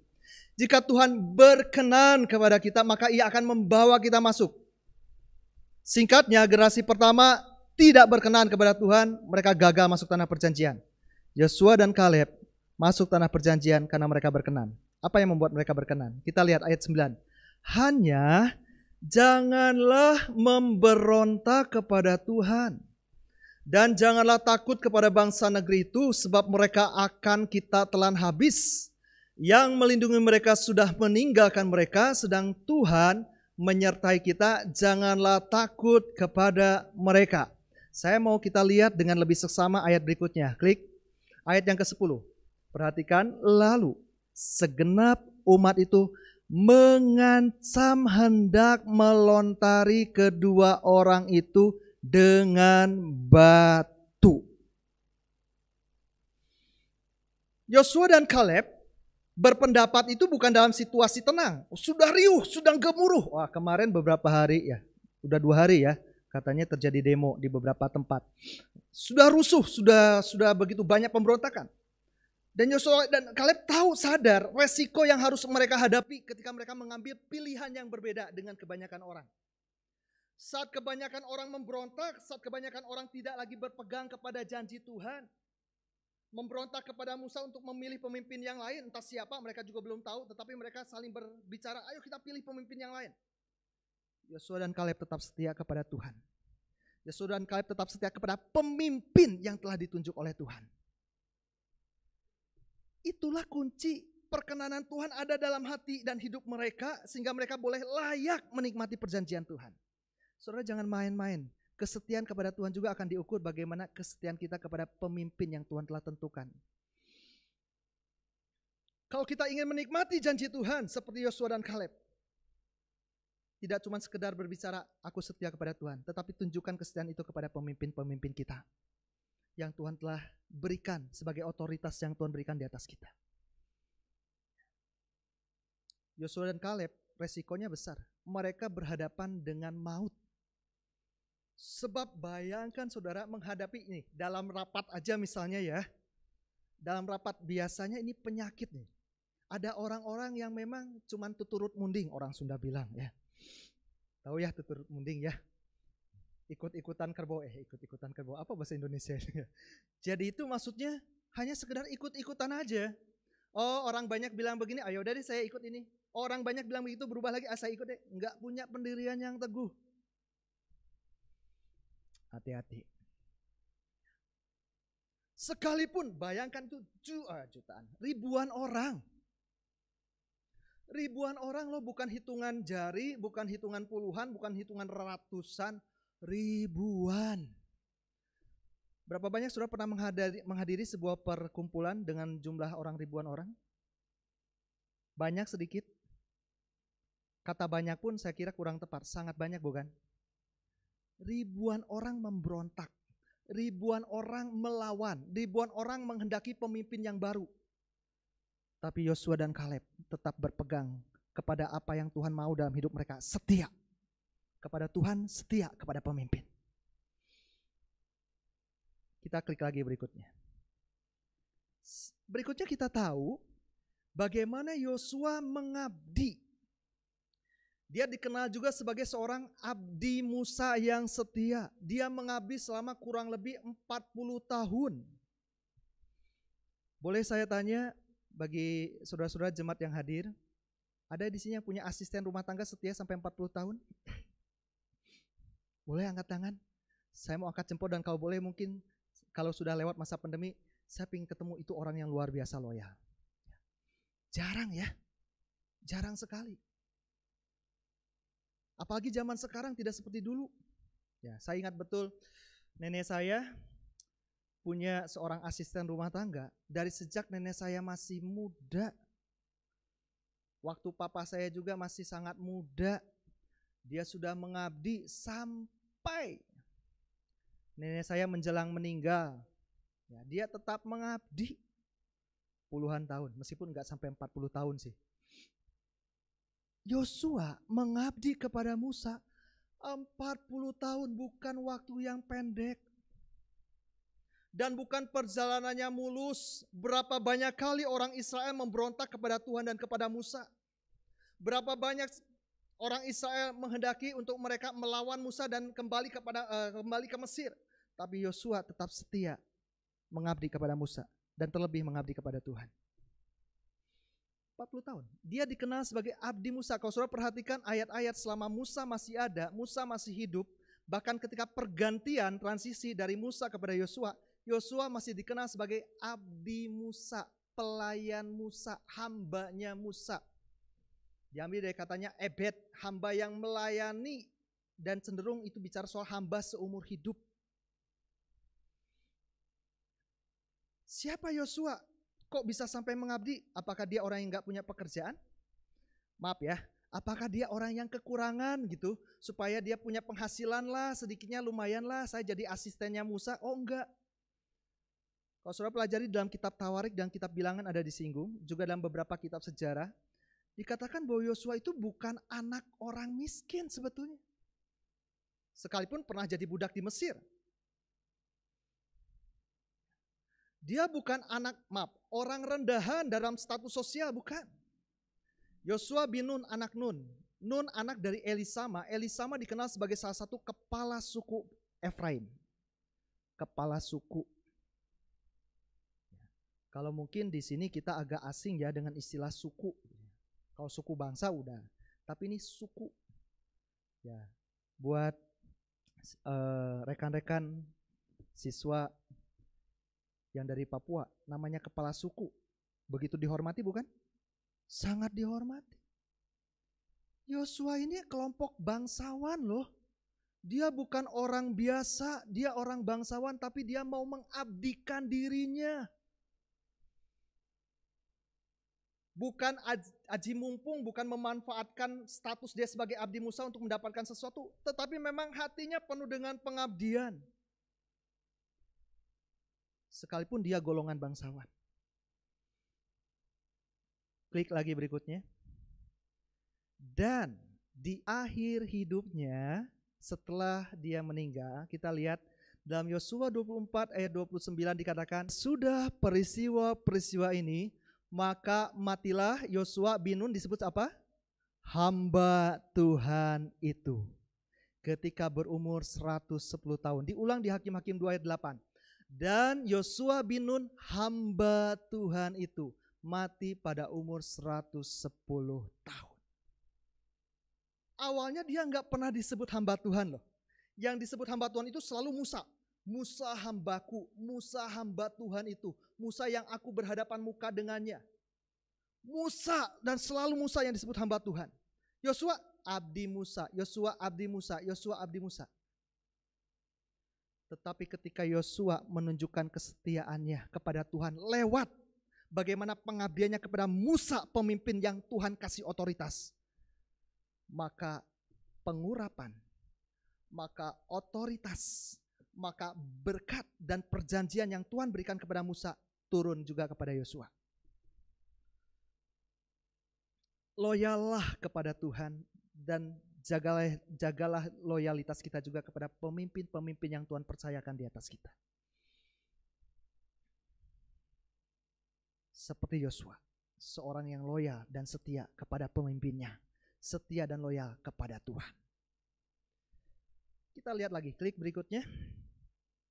Jika Tuhan berkenan kepada kita, maka Ia akan membawa kita masuk. Singkatnya, generasi pertama tidak berkenan kepada Tuhan, mereka gagal masuk tanah perjanjian. Yosua dan Kaleb masuk tanah perjanjian karena mereka berkenan. Apa yang membuat mereka berkenan? Kita lihat ayat 9. Hanya janganlah memberontak kepada Tuhan, dan janganlah takut kepada bangsa negeri itu, sebab mereka akan kita telan habis. Yang melindungi mereka sudah meninggalkan mereka, sedang Tuhan menyertai kita. Janganlah takut kepada mereka. Saya mau kita lihat dengan lebih seksama ayat berikutnya. Klik ayat yang ke-10. Perhatikan, lalu segenap umat itu mengancam hendak melontari kedua orang itu dengan batu. Yosua dan Kaleb berpendapat itu bukan dalam situasi tenang. Sudah riuh, sudah gemuruh. Wah, kemarin beberapa hari ya, udah 2 hari ya, katanya terjadi demo di beberapa tempat. Sudah rusuh, sudah begitu banyak pemberontakan. Dan Yosua dan Kaleb tahu, sadar resiko yang harus mereka hadapi ketika mereka mengambil pilihan yang berbeda dengan kebanyakan orang. Saat kebanyakan orang memberontak, saat kebanyakan orang tidak lagi berpegang kepada janji Tuhan, memberontak kepada Musa untuk memilih pemimpin yang lain, entah siapa, mereka juga belum tahu, tetapi mereka saling berbicara, ayo kita pilih pemimpin yang lain. Yosua dan Kaleb tetap setia kepada Tuhan. Yosua dan Kaleb tetap setia kepada pemimpin yang telah ditunjuk oleh Tuhan. Itulah kunci perkenanan Tuhan ada dalam hati dan hidup mereka, sehingga mereka boleh layak menikmati perjanjian Tuhan. Saudara, jangan main-main. Kesetiaan kepada Tuhan juga akan diukur bagaimana kesetiaan kita kepada pemimpin yang Tuhan telah tentukan. Kalau kita ingin menikmati janji Tuhan seperti Yosua dan Kaleb, tidak cuma sekedar berbicara, aku setia kepada Tuhan, tetapi tunjukkan kesetiaan itu kepada pemimpin-pemimpin kita yang Tuhan telah berikan sebagai otoritas yang Tuhan berikan di atas kita. Yosua dan Kaleb resikonya besar. Mereka berhadapan dengan maut. Sebab bayangkan saudara menghadapi ini, dalam rapat aja misalnya ya, dalam rapat biasanya ini penyakit nih. Ada orang-orang yang memang cuma tuturut munding, orang Sunda bilang ya. Tahu ya tuturut munding ya? Ikut-ikutan kerbau, ikut-ikutan kerbau, apa bahasa Indonesia? Jadi itu maksudnya hanya sekedar ikut-ikutan aja. Oh, orang banyak bilang begini, ayo deh saya ikut ini. Orang banyak bilang begitu, berubah lagi, saya ikut deh. Enggak punya pendirian yang teguh. Hati-hati. Sekalipun bayangkan itu jutaan, ribuan orang. Ribuan orang loh, bukan hitungan jari, bukan hitungan puluhan, bukan hitungan ratusan, ribuan. Berapa banyak saudara pernah menghadiri sebuah perkumpulan dengan jumlah orang ribuan orang? Banyak, sedikit? Kata banyak pun saya kira kurang tepat, sangat banyak bukan? Ribuan orang memberontak, ribuan orang melawan, ribuan orang menghendaki pemimpin yang baru. Tapi Yosua dan Kaleb tetap berpegang kepada apa yang Tuhan mau dalam hidup mereka. Setia kepada Tuhan, setia kepada pemimpin. Kita klik lagi berikutnya. Berikutnya kita tahu bagaimana Yosua mengabdi. Dia dikenal juga sebagai seorang abdi Musa yang setia. Dia mengabdi selama kurang lebih 40 tahun. Boleh saya tanya, bagi saudara-saudara jemaat yang hadir, ada di sini yang punya asisten rumah tangga setia sampai 40 tahun? Boleh angkat tangan? Saya mau angkat jempol, dan kalau boleh mungkin kalau sudah lewat masa pandemi, saya ingin ketemu itu orang yang luar biasa loyal. Jarang ya, jarang sekali. Apalagi zaman sekarang tidak seperti dulu. Ya, saya ingat betul nenek saya punya seorang asisten rumah tangga dari sejak nenek saya masih muda. Waktu papa saya juga masih sangat muda, dia sudah mengabdi sampai nenek saya menjelang meninggal. Ya, dia tetap mengabdi puluhan tahun, meskipun nggak sampai 40 tahun sih. Yosua mengabdi kepada Musa 40 tahun, bukan waktu yang pendek. Dan bukan perjalanannya mulus. Berapa banyak kali orang Israel memberontak kepada Tuhan dan kepada Musa. Berapa banyak orang Israel menghendaki untuk mereka melawan Musa dan kembali ke Mesir. Tapi Yosua tetap setia mengabdi kepada Musa dan terlebih mengabdi kepada Tuhan. 40 tahun. Dia dikenal sebagai abdi Musa. Kalau saudara perhatikan ayat-ayat selama Musa masih ada, Musa masih hidup, bahkan ketika pergantian transisi dari Musa kepada Yosua, Yosua masih dikenal sebagai abdi Musa, pelayan Musa, hambanya Musa. Diambil dari katanya ebed, hamba yang melayani, dan cenderung itu bicara soal hamba seumur hidup. Siapa Yosua? Kok bisa sampai mengabdi? Apakah dia orang yang gak punya pekerjaan? Maaf ya, apakah dia orang yang kekurangan gitu, supaya dia punya penghasilan lah, sedikitnya lumayan lah, saya jadi asistennya Musa? Oh enggak. Kalau saudara pelajari dalam kitab Tawarik dan kitab Bilangan ada disinggung, juga dalam beberapa kitab sejarah, dikatakan bahwa Yosua itu bukan anak orang miskin sebetulnya. Sekalipun pernah jadi budak di Mesir. Dia bukan orang rendahan dalam status sosial, bukan. Yosua bin Nun anak Nun. Nun anak dari Elisama. Elisama dikenal sebagai salah satu kepala suku Efraim. Kepala suku. Kalau mungkin di sini kita agak asing ya dengan istilah suku. Kalau suku bangsa udah, tapi ini suku. Ya, buat rekan-rekan siswa yang dari Papua, namanya kepala suku. Begitu dihormati bukan? Sangat dihormati. Yosua ini kelompok bangsawan loh. Dia bukan orang biasa, dia orang bangsawan, tapi dia mau mengabdikan dirinya. Bukan aji mumpung, bukan memanfaatkan status dia sebagai abdi Musa untuk mendapatkan sesuatu, tetapi memang hatinya penuh dengan pengabdian. Sekalipun dia golongan bangsawan. Klik lagi berikutnya. Dan di akhir hidupnya, setelah dia meninggal, kita lihat dalam Yosua 24 ayat 29 dikatakan, sudah peristiwa ini, maka matilah Yosua bin Nun, disebut apa? Hamba Tuhan itu. Ketika berumur 110 tahun. Diulang di Hakim-Hakim 2 ayat 8. Dan Yosua bin Nun, hamba Tuhan itu, mati pada umur 110 tahun. Awalnya dia nggak pernah disebut hamba Tuhan loh. Yang disebut hamba Tuhan itu selalu Musa. Musa hambaku, Musa hamba Tuhan itu, Musa yang aku berhadapan muka dengannya. Musa, dan selalu Musa yang disebut hamba Tuhan. Yosua abdi Musa, Yosua abdi Musa, Yosua abdi Musa. Tetapi ketika Yosua menunjukkan kesetiaannya kepada Tuhan lewat bagaimana pengabdiannya kepada Musa, pemimpin yang Tuhan kasih otoritas, maka pengurapan, maka otoritas, maka berkat dan perjanjian yang Tuhan berikan kepada Musa turun juga kepada Yosua. Loyallah kepada Tuhan dan jagalah loyalitas kita juga kepada pemimpin-pemimpin yang Tuhan percayakan di atas kita. Seperti Yosua, seorang yang loyal dan setia kepada pemimpinnya, setia dan loyal kepada Tuhan. Kita lihat lagi, klik berikutnya.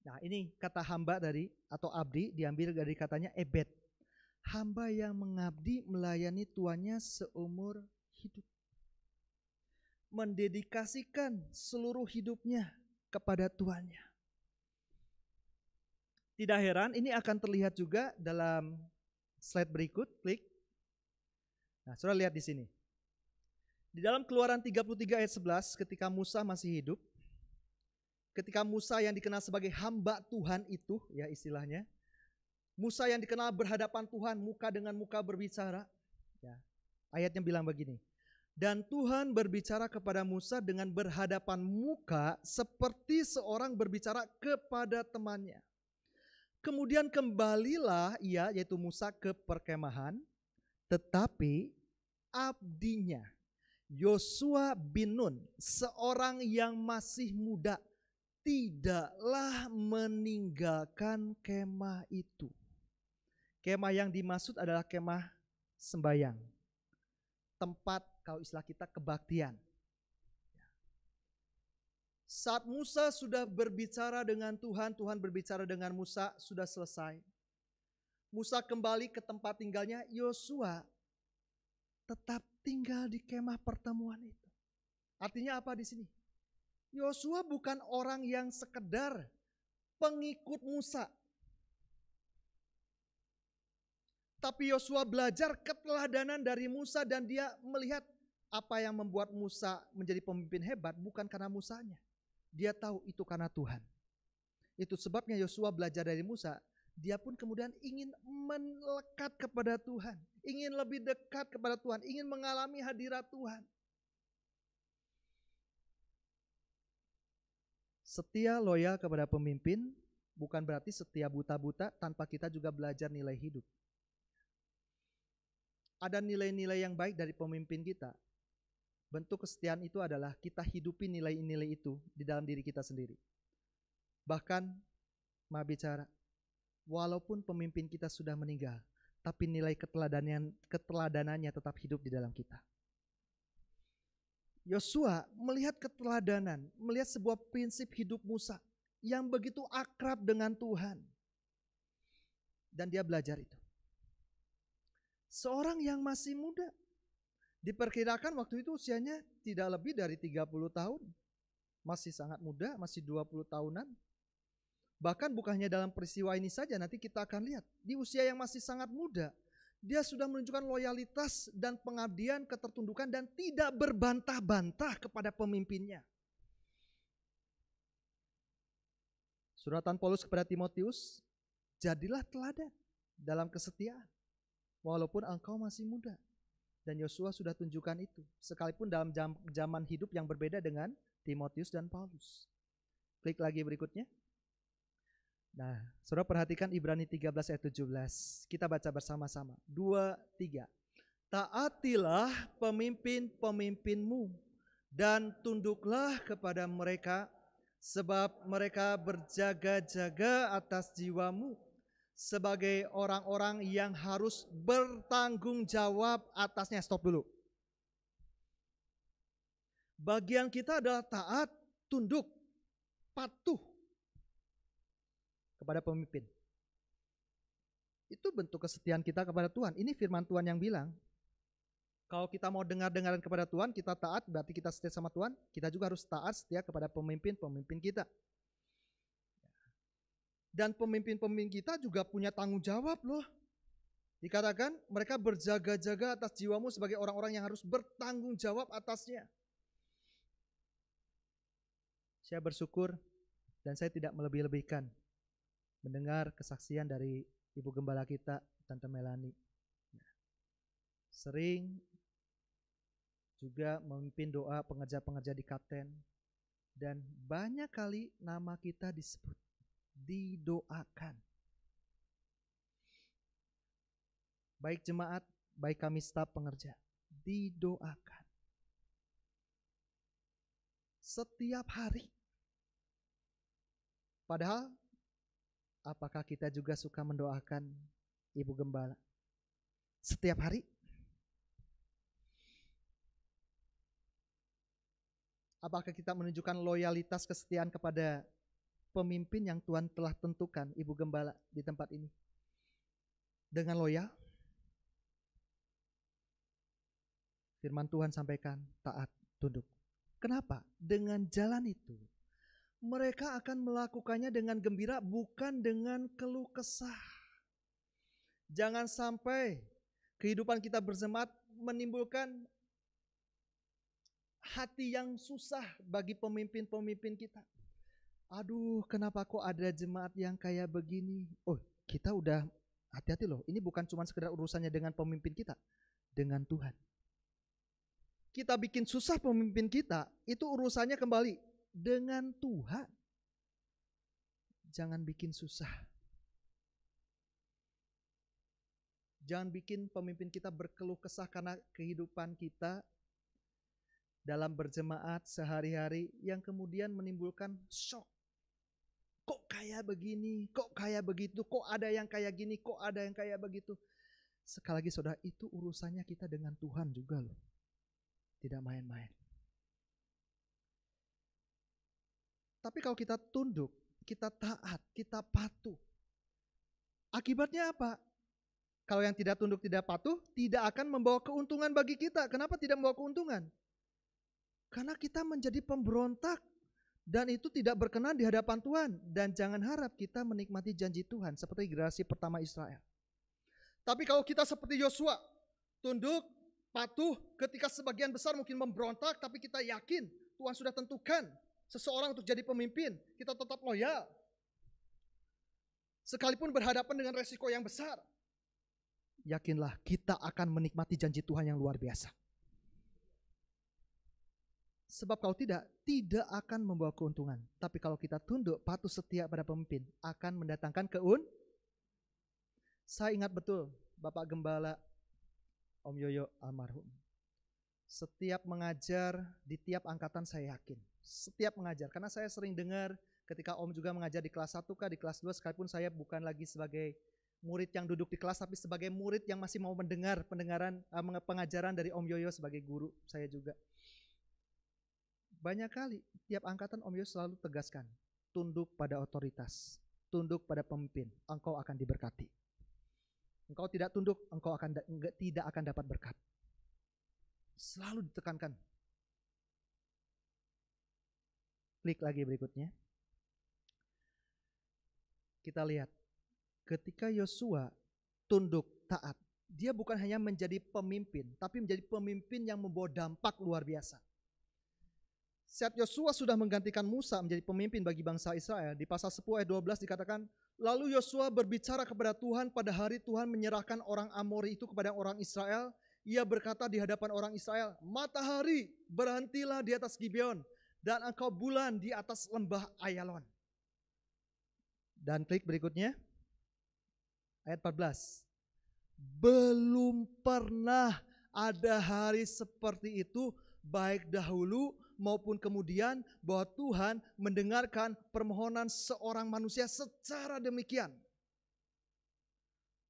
Nah, ini kata hamba atau abdi diambil dari katanya ebed. Hamba yang mengabdi melayani tuannya seumur hidup. Mendedikasikan seluruh hidupnya kepada tuannya. Tidak heran ini akan terlihat juga dalam slide berikut, klik. Nah, saudara lihat di sini. Di dalam Keluaran 33 ayat 11 ketika Musa masih hidup, ketika Musa yang dikenal sebagai hamba Tuhan itu, ya istilahnya, Musa yang dikenal berhadapan Tuhan, muka dengan muka berbicara. Ya, ayatnya bilang begini, dan Tuhan berbicara kepada Musa dengan berhadapan muka seperti seorang berbicara kepada temannya. Kemudian kembalilah ia, yaitu Musa, ke perkemahan, tetapi abdinya Yosua bin Nun, seorang yang masih muda, tidaklah meninggalkan kemah itu. Kemah yang dimaksud adalah kemah sembayang. Tempat, kalau istilah kita, kebaktian. Saat Musa sudah berbicara dengan Tuhan, Tuhan berbicara dengan Musa, sudah selesai. Musa kembali ke tempat tinggalnya, Yosua tetap tinggal di kemah pertemuan itu. Artinya apa di sini? Yosua bukan orang yang sekedar pengikut Musa. Tapi Yosua belajar keteladanan dari Musa dan dia melihat apa yang membuat Musa menjadi pemimpin hebat bukan karena Musanya. Dia tahu itu karena Tuhan. Itu sebabnya Yosua belajar dari Musa. Dia pun kemudian ingin melekat kepada Tuhan. Ingin lebih dekat kepada Tuhan. Ingin mengalami hadirat Tuhan. Setia loyal kepada pemimpin bukan berarti setia buta-buta tanpa kita juga belajar nilai hidup. Ada nilai-nilai yang baik dari pemimpin kita. Bentuk kesetiaan itu adalah kita hidupi nilai-nilai itu di dalam diri kita sendiri. Bahkan, Maha bicara, walaupun pemimpin kita sudah meninggal, tapi nilai keteladanannya tetap hidup di dalam kita. Yosua melihat keteladanan, melihat sebuah prinsip hidup Musa yang begitu akrab dengan Tuhan. Dan dia belajar itu. Seorang yang masih muda, diperkirakan waktu itu usianya tidak lebih dari 30 tahun. Masih sangat muda, masih 20 tahunan. Bahkan bukan hanya dalam peristiwa ini saja, nanti kita akan lihat. Di usia yang masih sangat muda, dia sudah menunjukkan loyalitas dan pengabdian, ketertundukan, dan tidak berbantah-bantah kepada pemimpinnya. Suratan Paulus kepada Timotius, jadilah teladan dalam kesetiaan, walaupun engkau masih muda. Dan Yosua sudah tunjukkan itu, sekalipun dalam zaman hidup yang berbeda dengan Timotius dan Paulus. Klik lagi berikutnya. Nah, saudara perhatikan Ibrani 13 ayat 17. Kita baca bersama-sama. 2, 3. Taatilah pemimpin-pemimpinmu dan tunduklah kepada mereka, sebab mereka berjaga-jaga atas jiwamu sebagai orang-orang yang harus bertanggung jawab atasnya. Stop dulu. Bagian kita adalah taat, tunduk, patuh kepada pemimpin. Itu bentuk kesetiaan kita kepada Tuhan. Ini firman Tuhan yang bilang, kalau kita mau dengar-dengaran kepada Tuhan, kita taat, berarti kita setia sama Tuhan. Kita juga harus taat, setia kepada pemimpin-pemimpin kita. Dan pemimpin-pemimpin kita juga punya tanggung jawab loh. Dikatakan mereka berjaga-jaga atas jiwamu sebagai orang-orang yang harus bertanggung jawab atasnya. Saya bersyukur dan saya tidak melebih-lebihkan mendengar kesaksian dari Ibu Gembala kita, Tante Melani. Sering juga memimpin doa pengerja-pengerja di Kapten. Dan banyak kali nama kita disebut. Didoakan. Baik jemaat, baik kami staf pengerja, didoakan. Setiap hari. Padahal, apakah kita juga suka mendoakan Ibu Gembala? Setiap hari? Apakah kita menunjukkan loyalitas kesetiaan kepada pemimpin yang Tuhan telah tentukan, Ibu Gembala di tempat ini? Dengan loyal? Firman Tuhan sampaikan, taat, tunduk. Kenapa? Dengan jalan itu, mereka akan melakukannya dengan gembira, bukan dengan keluh kesah. Jangan sampai kehidupan kita berjemaat menimbulkan hati yang susah bagi pemimpin-pemimpin kita. Aduh, kenapa kok ada jemaat yang kayak begini? Oh, kita udah hati-hati loh. Ini bukan cuma sekedar urusannya dengan pemimpin kita, dengan Tuhan. Kita bikin susah pemimpin kita, itu urusannya kembali dengan Tuhan. Jangan bikin susah Jangan bikin pemimpin kita berkeluh kesah karena kehidupan kita dalam berjemaat sehari-hari yang kemudian menimbulkan shock. Kok kayak begini, kok kayak begitu, kok ada yang kayak gini, kok ada yang kayak begitu. Sekali lagi saudara, itu urusannya kita dengan Tuhan juga loh. Tidak main-main. Tapi kalau kita tunduk, kita taat, kita patuh. Akibatnya apa? Kalau yang tidak tunduk, tidak patuh, tidak akan membawa keuntungan bagi kita. Kenapa tidak membawa keuntungan? Karena kita menjadi pemberontak. Dan itu tidak berkenan di hadapan Tuhan. Dan jangan harap kita menikmati janji Tuhan seperti generasi pertama Israel. Tapi kalau kita seperti Yosua, tunduk, patuh, ketika sebagian besar mungkin memberontak, tapi kita yakin Tuhan sudah tentukan seseorang untuk jadi pemimpin, kita tetap loyal. Sekalipun berhadapan dengan resiko yang besar, yakinlah kita akan menikmati janji Tuhan yang luar biasa. Sebab kalau tidak akan membawa keuntungan. Tapi kalau kita tunduk, patuh, setia pada pemimpin, akan mendatangkan Saya ingat betul Bapak Gembala Om Yoyo almarhum. Setiap mengajar di tiap angkatan saya yakin. Setiap mengajar. Karena saya sering dengar ketika Om juga mengajar di kelas 1 di kelas 2, sekalipun saya bukan lagi sebagai murid yang duduk di kelas, tapi sebagai murid yang masih mau mendengar pengajaran dari Om Yoyo sebagai guru saya juga. Banyak kali tiap angkatan Om Yoyo selalu tegaskan, tunduk pada otoritas, tunduk pada pemimpin, engkau akan diberkati. Engkau tidak tunduk, engkau tidak akan dapat berkat. Selalu ditekankan. Klik lagi berikutnya. Kita lihat. Ketika Yosua tunduk taat, dia bukan hanya menjadi pemimpin, tapi menjadi pemimpin yang membawa dampak luar biasa. Saat Yosua sudah menggantikan Musa menjadi pemimpin bagi bangsa Israel, di pasal 10 ayat 12 dikatakan, lalu Yosua berbicara kepada Tuhan pada hari Tuhan menyerahkan orang Amori itu kepada orang Israel. Ia berkata di hadapan orang Israel, matahari berhentilah di atas Gibeon, dan engkau bulan di atas lembah Ayalon. Dan klik berikutnya. Ayat 14. Belum pernah ada hari seperti itu, baik dahulu maupun kemudian, bahwa Tuhan mendengarkan permohonan seorang manusia secara demikian.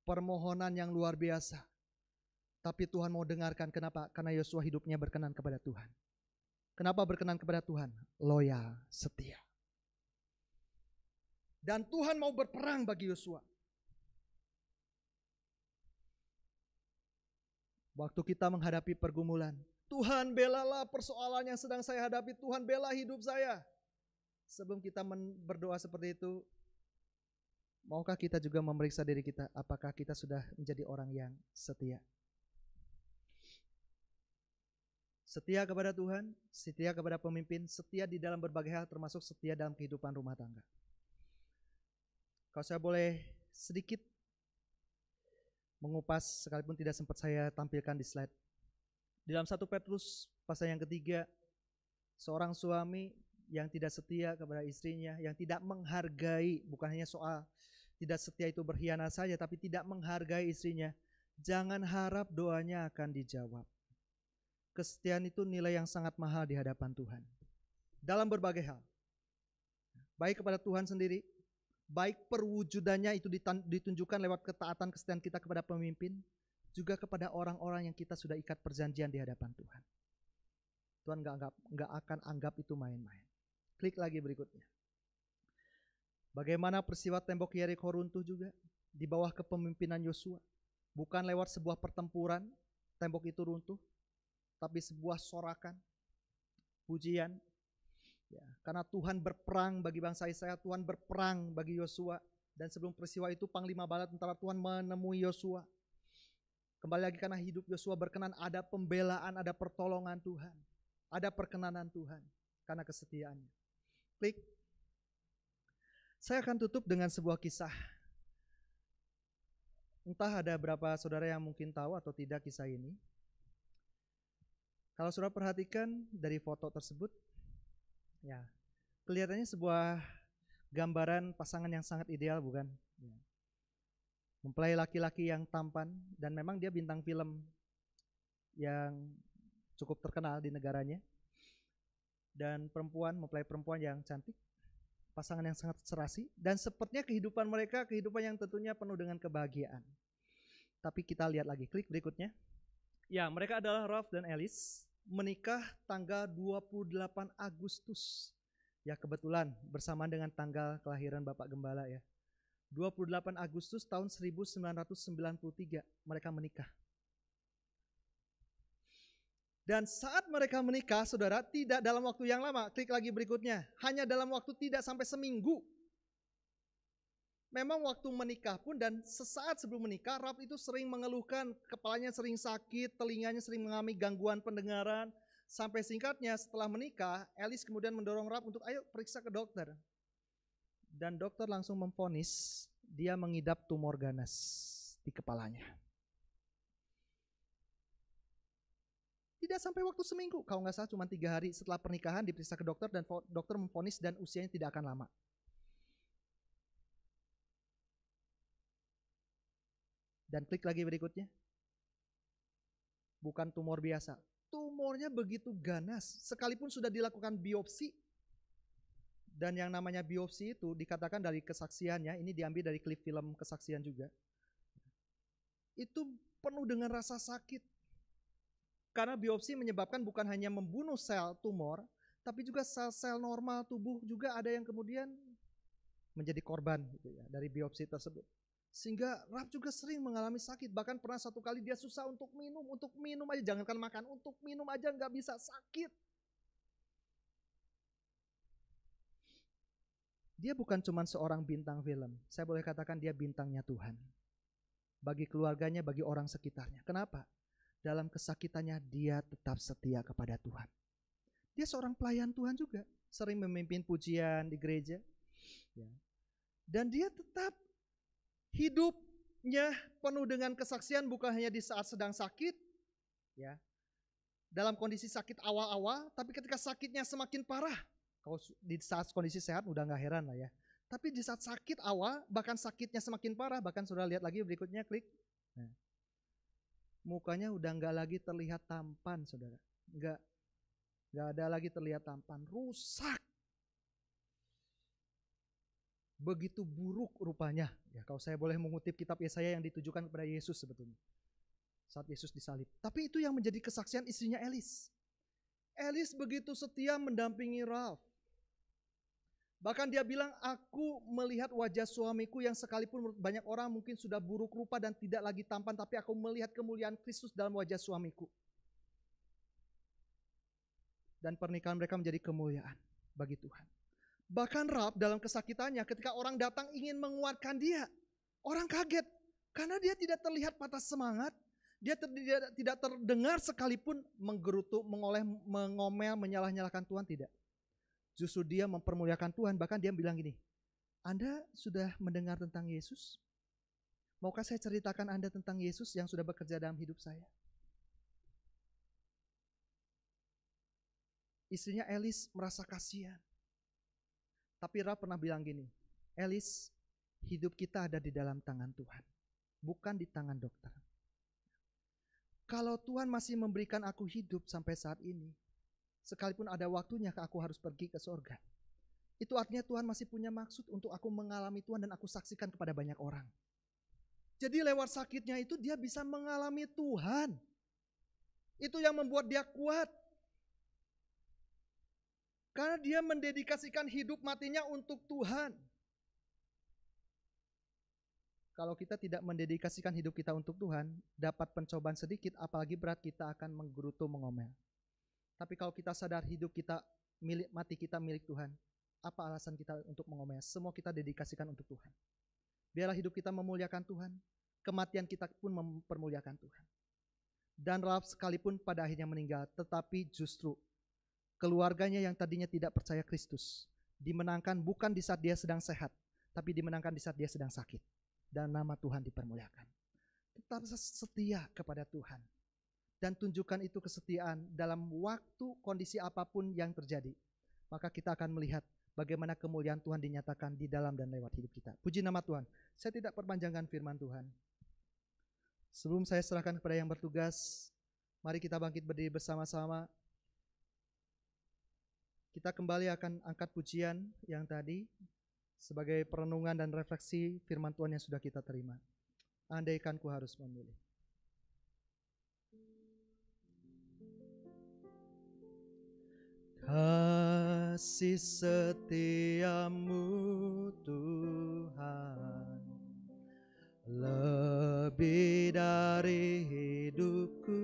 Permohonan yang luar biasa. Tapi Tuhan mau dengarkan, kenapa? Karena Yosua hidupnya berkenan kepada Tuhan. Kenapa berkenan kepada Tuhan? Loyal, setia. Dan Tuhan mau berperang bagi Yosua. Waktu kita menghadapi pergumulan, Tuhan belalah persoalan yang sedang saya hadapi, Tuhan bela hidup saya. Sebelum kita berdoa seperti itu, maukah kita juga memeriksa diri kita, apakah kita sudah menjadi orang yang setia? Setia kepada Tuhan, setia kepada pemimpin, setia di dalam berbagai hal, termasuk setia dalam kehidupan rumah tangga. Kalau saya boleh sedikit mengupas, sekalipun tidak sempat saya tampilkan di slide. Di dalam 1 Petrus pasal yang ketiga, seorang suami yang tidak setia kepada istrinya, yang tidak menghargai, bukan hanya soal tidak setia itu berkhianat saja, tapi tidak menghargai istrinya, jangan harap doanya akan dijawab. Kesetiaan itu nilai yang sangat mahal di hadapan Tuhan. Dalam berbagai hal. Baik kepada Tuhan sendiri, baik perwujudannya itu ditunjukkan lewat ketaatan kesetiaan kita kepada pemimpin, juga kepada orang-orang yang kita sudah ikat perjanjian di hadapan Tuhan. Tuhan nggak akan anggap itu main-main. Klik lagi berikutnya. Bagaimana peristiwa tembok Yeriko runtuh juga di bawah kepemimpinan Yosua. Bukan lewat sebuah pertempuran tembok itu runtuh, tapi sebuah sorakan, pujian. Ya, karena Tuhan berperang bagi bangsa Israel, Tuhan berperang bagi Yosua. Dan sebelum peristiwa itu Panglima Bala Tentara Tuhan menemui Yosua. Kembali lagi karena hidup Yosua berkenan, ada pembelaan, ada pertolongan Tuhan. Ada perkenanan Tuhan karena kesetiaannya. Klik. Saya akan tutup dengan sebuah kisah. Entah ada berapa saudara yang mungkin tahu atau tidak kisah ini. Kalau saudara perhatikan dari foto tersebut, ya, kelihatannya sebuah gambaran pasangan yang sangat ideal, bukan? Ya. Mempelai laki-laki yang tampan, dan memang dia bintang film yang cukup terkenal di negaranya. Dan mempelai perempuan yang cantik, pasangan yang sangat serasi, dan sepertinya kehidupan mereka kehidupan yang tentunya penuh dengan kebahagiaan. Tapi kita lihat lagi, klik berikutnya. Ya, mereka adalah Ralph dan Alice, menikah tanggal 28 Agustus. Ya, kebetulan bersamaan dengan tanggal kelahiran Bapak Gembala ya. 28 Agustus tahun 1993 mereka menikah. Dan saat mereka menikah, saudara, tidak dalam waktu yang lama. Klik lagi berikutnya. Hanya dalam waktu tidak sampai seminggu. Memang waktu menikah pun dan sesaat sebelum menikah, Ralph itu sering mengeluhkan, kepalanya sering sakit, telinganya sering mengalami gangguan pendengaran. Sampai singkatnya setelah menikah, Alice kemudian mendorong Ralph untuk ayo periksa ke dokter. Dan dokter langsung memvonis dia mengidap tumor ganas di kepalanya. Tidak sampai waktu seminggu, kalau nggak salah cuma 3 hari setelah pernikahan diperiksa ke dokter dan dokter memvonis dan usianya tidak akan lama. Dan klik lagi berikutnya. Bukan tumor biasa. Tumornya begitu ganas, sekalipun sudah dilakukan biopsi. Dan yang namanya biopsi itu dikatakan dari kesaksiannya, ini diambil dari klip film kesaksian juga. Itu penuh dengan rasa sakit. Karena biopsi menyebabkan bukan hanya membunuh sel tumor, tapi juga sel-sel normal tubuh juga ada yang kemudian menjadi korban gitu ya, dari biopsi tersebut. Sehingga Ralph juga sering mengalami sakit. Bahkan pernah satu kali dia susah untuk minum aja, jangankan makan, untuk minum aja nggak bisa, sakit. Dia bukan cuma seorang bintang film. Saya boleh katakan dia bintangnya Tuhan. Bagi keluarganya, bagi orang sekitarnya. Kenapa? Dalam kesakitannya dia tetap setia kepada Tuhan. Dia seorang pelayan Tuhan juga. Sering memimpin pujian di gereja. Ya. Dan dia tetap hidupnya penuh dengan kesaksian bukan hanya di saat sedang sakit. Ya. Dalam kondisi sakit awal-awal, tapi ketika sakitnya semakin parah. Kalau di saat kondisi sehat udah gak heran lah ya. Tapi di saat sakit awal, bahkan sakitnya semakin parah, bahkan sudah lihat lagi berikutnya, klik. Nah, mukanya udah gak lagi terlihat tampan, saudara. Gak ada lagi terlihat tampan, rusak. Begitu buruk rupanya. Ya, kalau saya boleh mengutip kitab Yesaya yang ditujukan kepada Yesus sebetulnya. Saat Yesus disalib. Tapi itu yang menjadi kesaksian istrinya Alice. Alice begitu setia mendampingi Ralph. Bahkan dia bilang, aku melihat wajah suamiku yang sekalipun menurut banyak orang mungkin sudah buruk rupa dan tidak lagi tampan, tapi aku melihat kemuliaan Kristus dalam wajah suamiku. Dan pernikahan mereka menjadi kemuliaan bagi Tuhan. Bahkan Ralph dalam kesakitannya ketika orang datang ingin menguatkan dia, orang kaget karena dia tidak terlihat patah semangat, dia tidak terdengar sekalipun menggerutu, mengomel, menyalah-nyalahkan Tuhan, tidak. Justru dia mempermuliakan Tuhan, bahkan dia bilang gini, Anda sudah mendengar tentang Yesus? Maukah saya ceritakan Anda tentang Yesus yang sudah bekerja dalam hidup saya? Istrinya Alice merasa kasihan. Tapi Ralph pernah bilang gini, Alice, hidup kita ada di dalam tangan Tuhan, bukan di tangan dokter. Kalau Tuhan masih memberikan aku hidup sampai saat ini, sekalipun ada waktunya aku harus pergi ke surga, itu artinya Tuhan masih punya maksud untuk aku mengalami Tuhan dan aku saksikan kepada banyak orang. Jadi lewat sakitnya itu dia bisa mengalami Tuhan. Itu yang membuat dia kuat. Karena dia mendedikasikan hidup matinya untuk Tuhan. Kalau kita tidak mendedikasikan hidup kita untuk Tuhan, dapat pencobaan sedikit, apalagi berat, kita akan menggerutu, mengomel. Tapi kalau kita sadar hidup kita, mati kita milik Tuhan, apa alasan kita untuk mengomel? Semua kita dedikasikan untuk Tuhan. Biarlah hidup kita memuliakan Tuhan, kematian kita pun mempermuliakan Tuhan. Dan Ralph sekalipun pada akhirnya meninggal, tetapi justru keluarganya yang tadinya tidak percaya Kristus dimenangkan bukan di saat dia sedang sehat, tapi dimenangkan di saat dia sedang sakit. Dan nama Tuhan dipermuliakan. Tetap setia kepada Tuhan. Dan tunjukkan itu kesetiaan dalam waktu kondisi apapun yang terjadi. Maka kita akan melihat bagaimana kemuliaan Tuhan dinyatakan di dalam dan lewat hidup kita. Puji nama Tuhan. Saya tidak perpanjangkan firman Tuhan. Sebelum saya serahkan kepada yang bertugas, mari kita bangkit berdiri bersama-sama. Kita kembali akan angkat pujian yang tadi sebagai perenungan dan refleksi firman Tuhan yang sudah kita terima. Andaikan ku harus memilih. Kasih setiamu Tuhan lebih dari hidupku,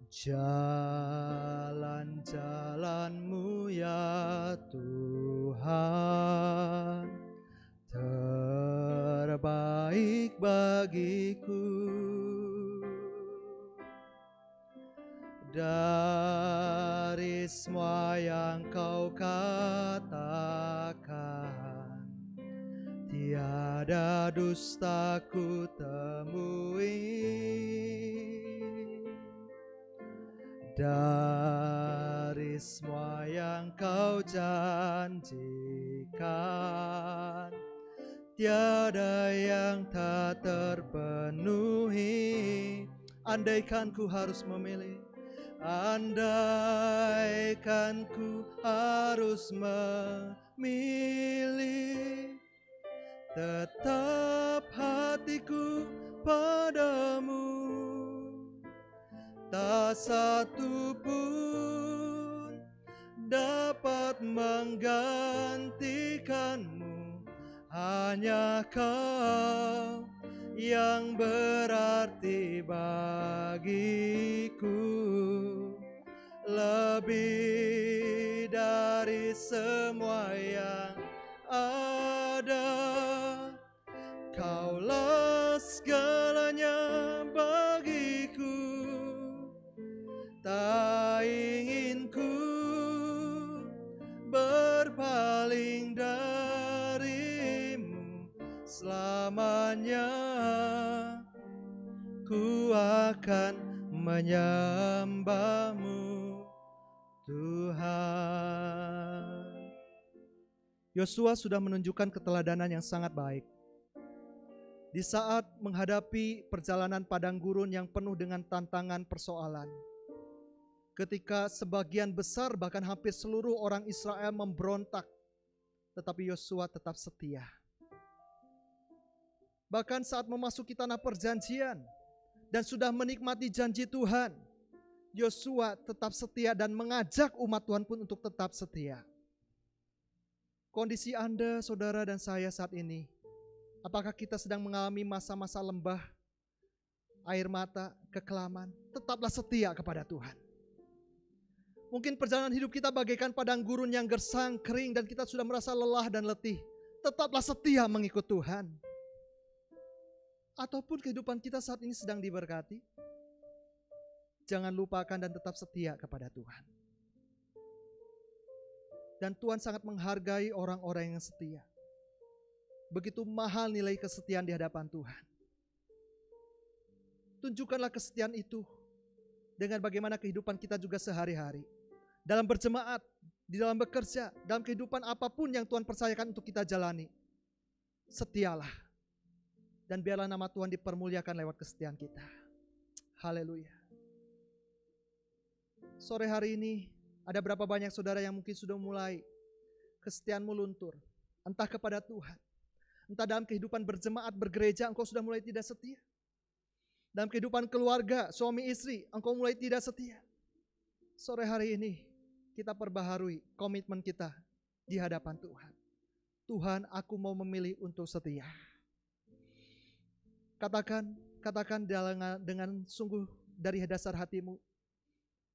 jalan-jalanmu ya Tuhan terbaik bagiku. Dari semua yang kau katakan, tiada dusta ku temui. Dari semua yang kau janjikan, tiada yang tak terpenuhi. Andaikan ku harus memilih, andaikan ku harus memilih, tetap hatiku padamu, tak satu pun dapat menggantikanmu. Hanya kau yang berarti bagiku, lebih dari semua yang ada. Kaulah segalanya bagiku, tak ingin ku berpaling darimu. Selamanya ku akan menyembahmu Tuhan. Yosua sudah menunjukkan keteladanan yang sangat baik di saat menghadapi perjalanan padang gurun yang penuh dengan tantangan persoalan. Ketika sebagian besar bahkan hampir seluruh orang Israel memberontak, tetapi Yosua tetap setia. Bahkan saat memasuki tanah perjanjian dan sudah menikmati janji Tuhan, Yosua tetap setia dan mengajak umat Tuhan pun untuk tetap setia. Kondisi Anda, saudara dan saya saat ini, apakah kita sedang mengalami masa-masa lembah, air mata, kekelaman? Tetaplah setia kepada Tuhan. Mungkin perjalanan hidup kita bagaikan padang gurun yang gersang, kering, dan kita sudah merasa lelah dan letih. Tetaplah setia mengikut Tuhan. Ataupun kehidupan kita saat ini sedang diberkati, jangan lupakan dan tetap setia kepada Tuhan. Dan Tuhan sangat menghargai orang-orang yang setia. Begitu mahal nilai kesetiaan di hadapan Tuhan. Tunjukkanlah kesetiaan itu dengan bagaimana kehidupan kita juga sehari-hari. Dalam berjemaat, di dalam bekerja, dalam kehidupan apapun yang Tuhan percayakan untuk kita jalani. Setialah. Dan biarlah nama Tuhan dipermuliakan lewat kesetiaan kita. Haleluya. Sore hari ini ada berapa banyak saudara yang mungkin sudah mulai kesetiaanmu luntur. Entah kepada Tuhan, entah dalam kehidupan berjemaat, bergereja engkau sudah mulai tidak setia. Dalam kehidupan keluarga, suami istri, engkau mulai tidak setia. Sore hari ini kita perbaharui komitmen kita di hadapan Tuhan. Tuhan, aku mau memilih untuk setia. Katakan dengan sungguh dari dasar hatimu.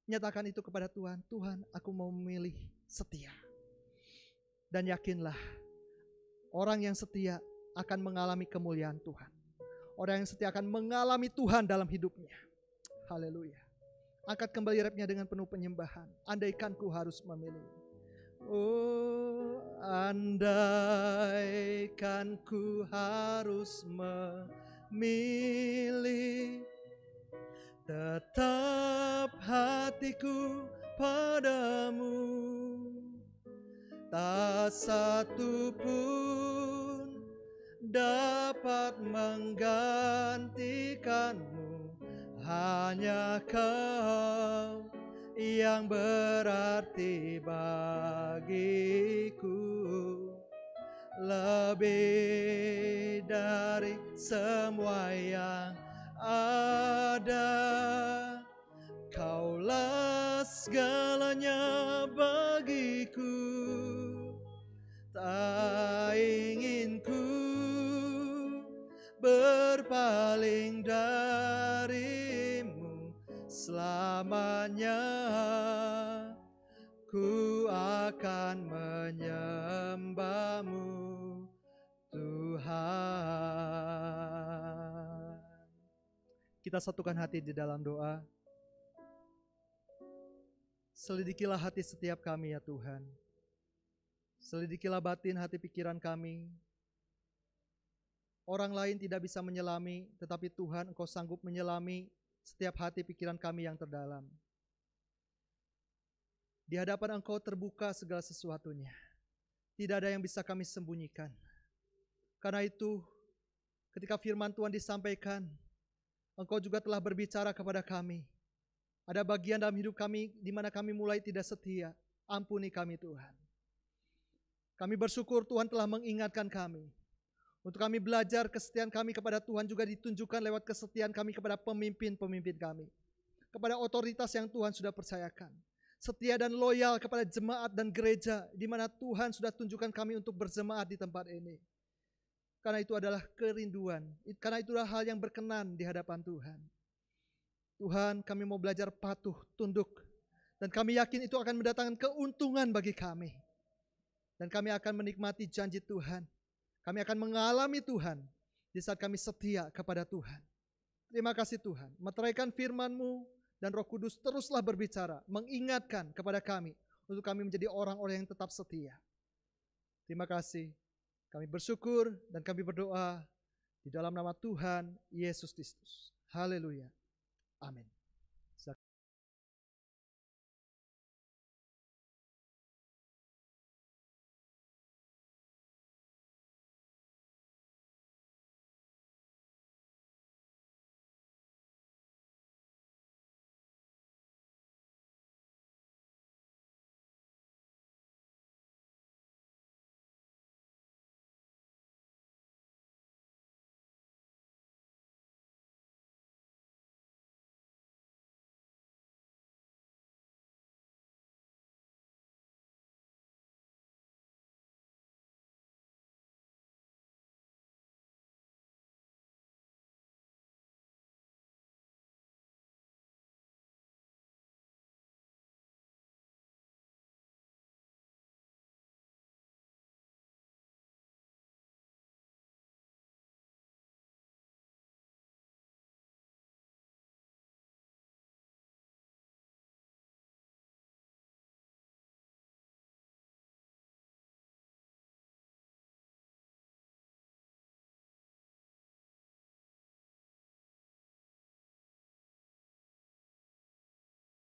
Nyatakan itu kepada Tuhan. Tuhan, aku mau memilih setia. Dan yakinlah, orang yang setia akan mengalami kemuliaan Tuhan. Orang yang setia akan mengalami Tuhan dalam hidupnya. Haleluya. Angkat kembali rapnya dengan penuh penyembahan. Andaikan ku harus memilih. Oh, andaikan ku harus memilih, tetap hatiku padamu, tak satu pun dapat menggantikanmu, hanya Kau yang berarti bagiku, lebih dari semua yang ada. Kaulah segalanya bagiku, tak ingin ku berpaling darimu selamanya. Ku akan menyembahmu, Tuhan. Kita satukan hati di dalam doa. Selidikilah hati setiap kami ya Tuhan. Selidikilah batin hati pikiran kami. Orang lain tidak bisa menyelami, tetapi Tuhan Engkau sanggup menyelami setiap hati pikiran kami yang terdalam. Di hadapan Engkau terbuka segala sesuatunya. Tidak ada yang bisa kami sembunyikan. Karena itu, ketika firman Tuhan disampaikan, Engkau juga telah berbicara kepada kami. Ada bagian dalam hidup kami di mana kami mulai tidak setia. Ampuni kami Tuhan. Kami bersyukur Tuhan telah mengingatkan kami. Untuk kami belajar kesetiaan kami kepada Tuhan juga ditunjukkan lewat kesetiaan kami kepada pemimpin-pemimpin kami. Kepada otoritas yang Tuhan sudah percayakan. Setia dan loyal kepada jemaat dan gereja di mana Tuhan sudah tunjukkan kami untuk berjemaat di tempat ini. Karena itu adalah kerinduan. Karena itu adalah hal yang berkenan di hadapan Tuhan. Tuhan, kami mau belajar patuh, tunduk. Dan kami yakin itu akan mendatangkan keuntungan bagi kami. Dan kami akan menikmati janji Tuhan. Kami akan mengalami Tuhan di saat kami setia kepada Tuhan. Terima kasih Tuhan. Meteraikan firman-Mu dan Roh Kudus teruslah berbicara, mengingatkan kepada kami untuk kami menjadi orang-orang yang tetap setia. Terima kasih. Kami bersyukur dan kami berdoa di dalam nama Tuhan Yesus Kristus. Haleluya. Amin.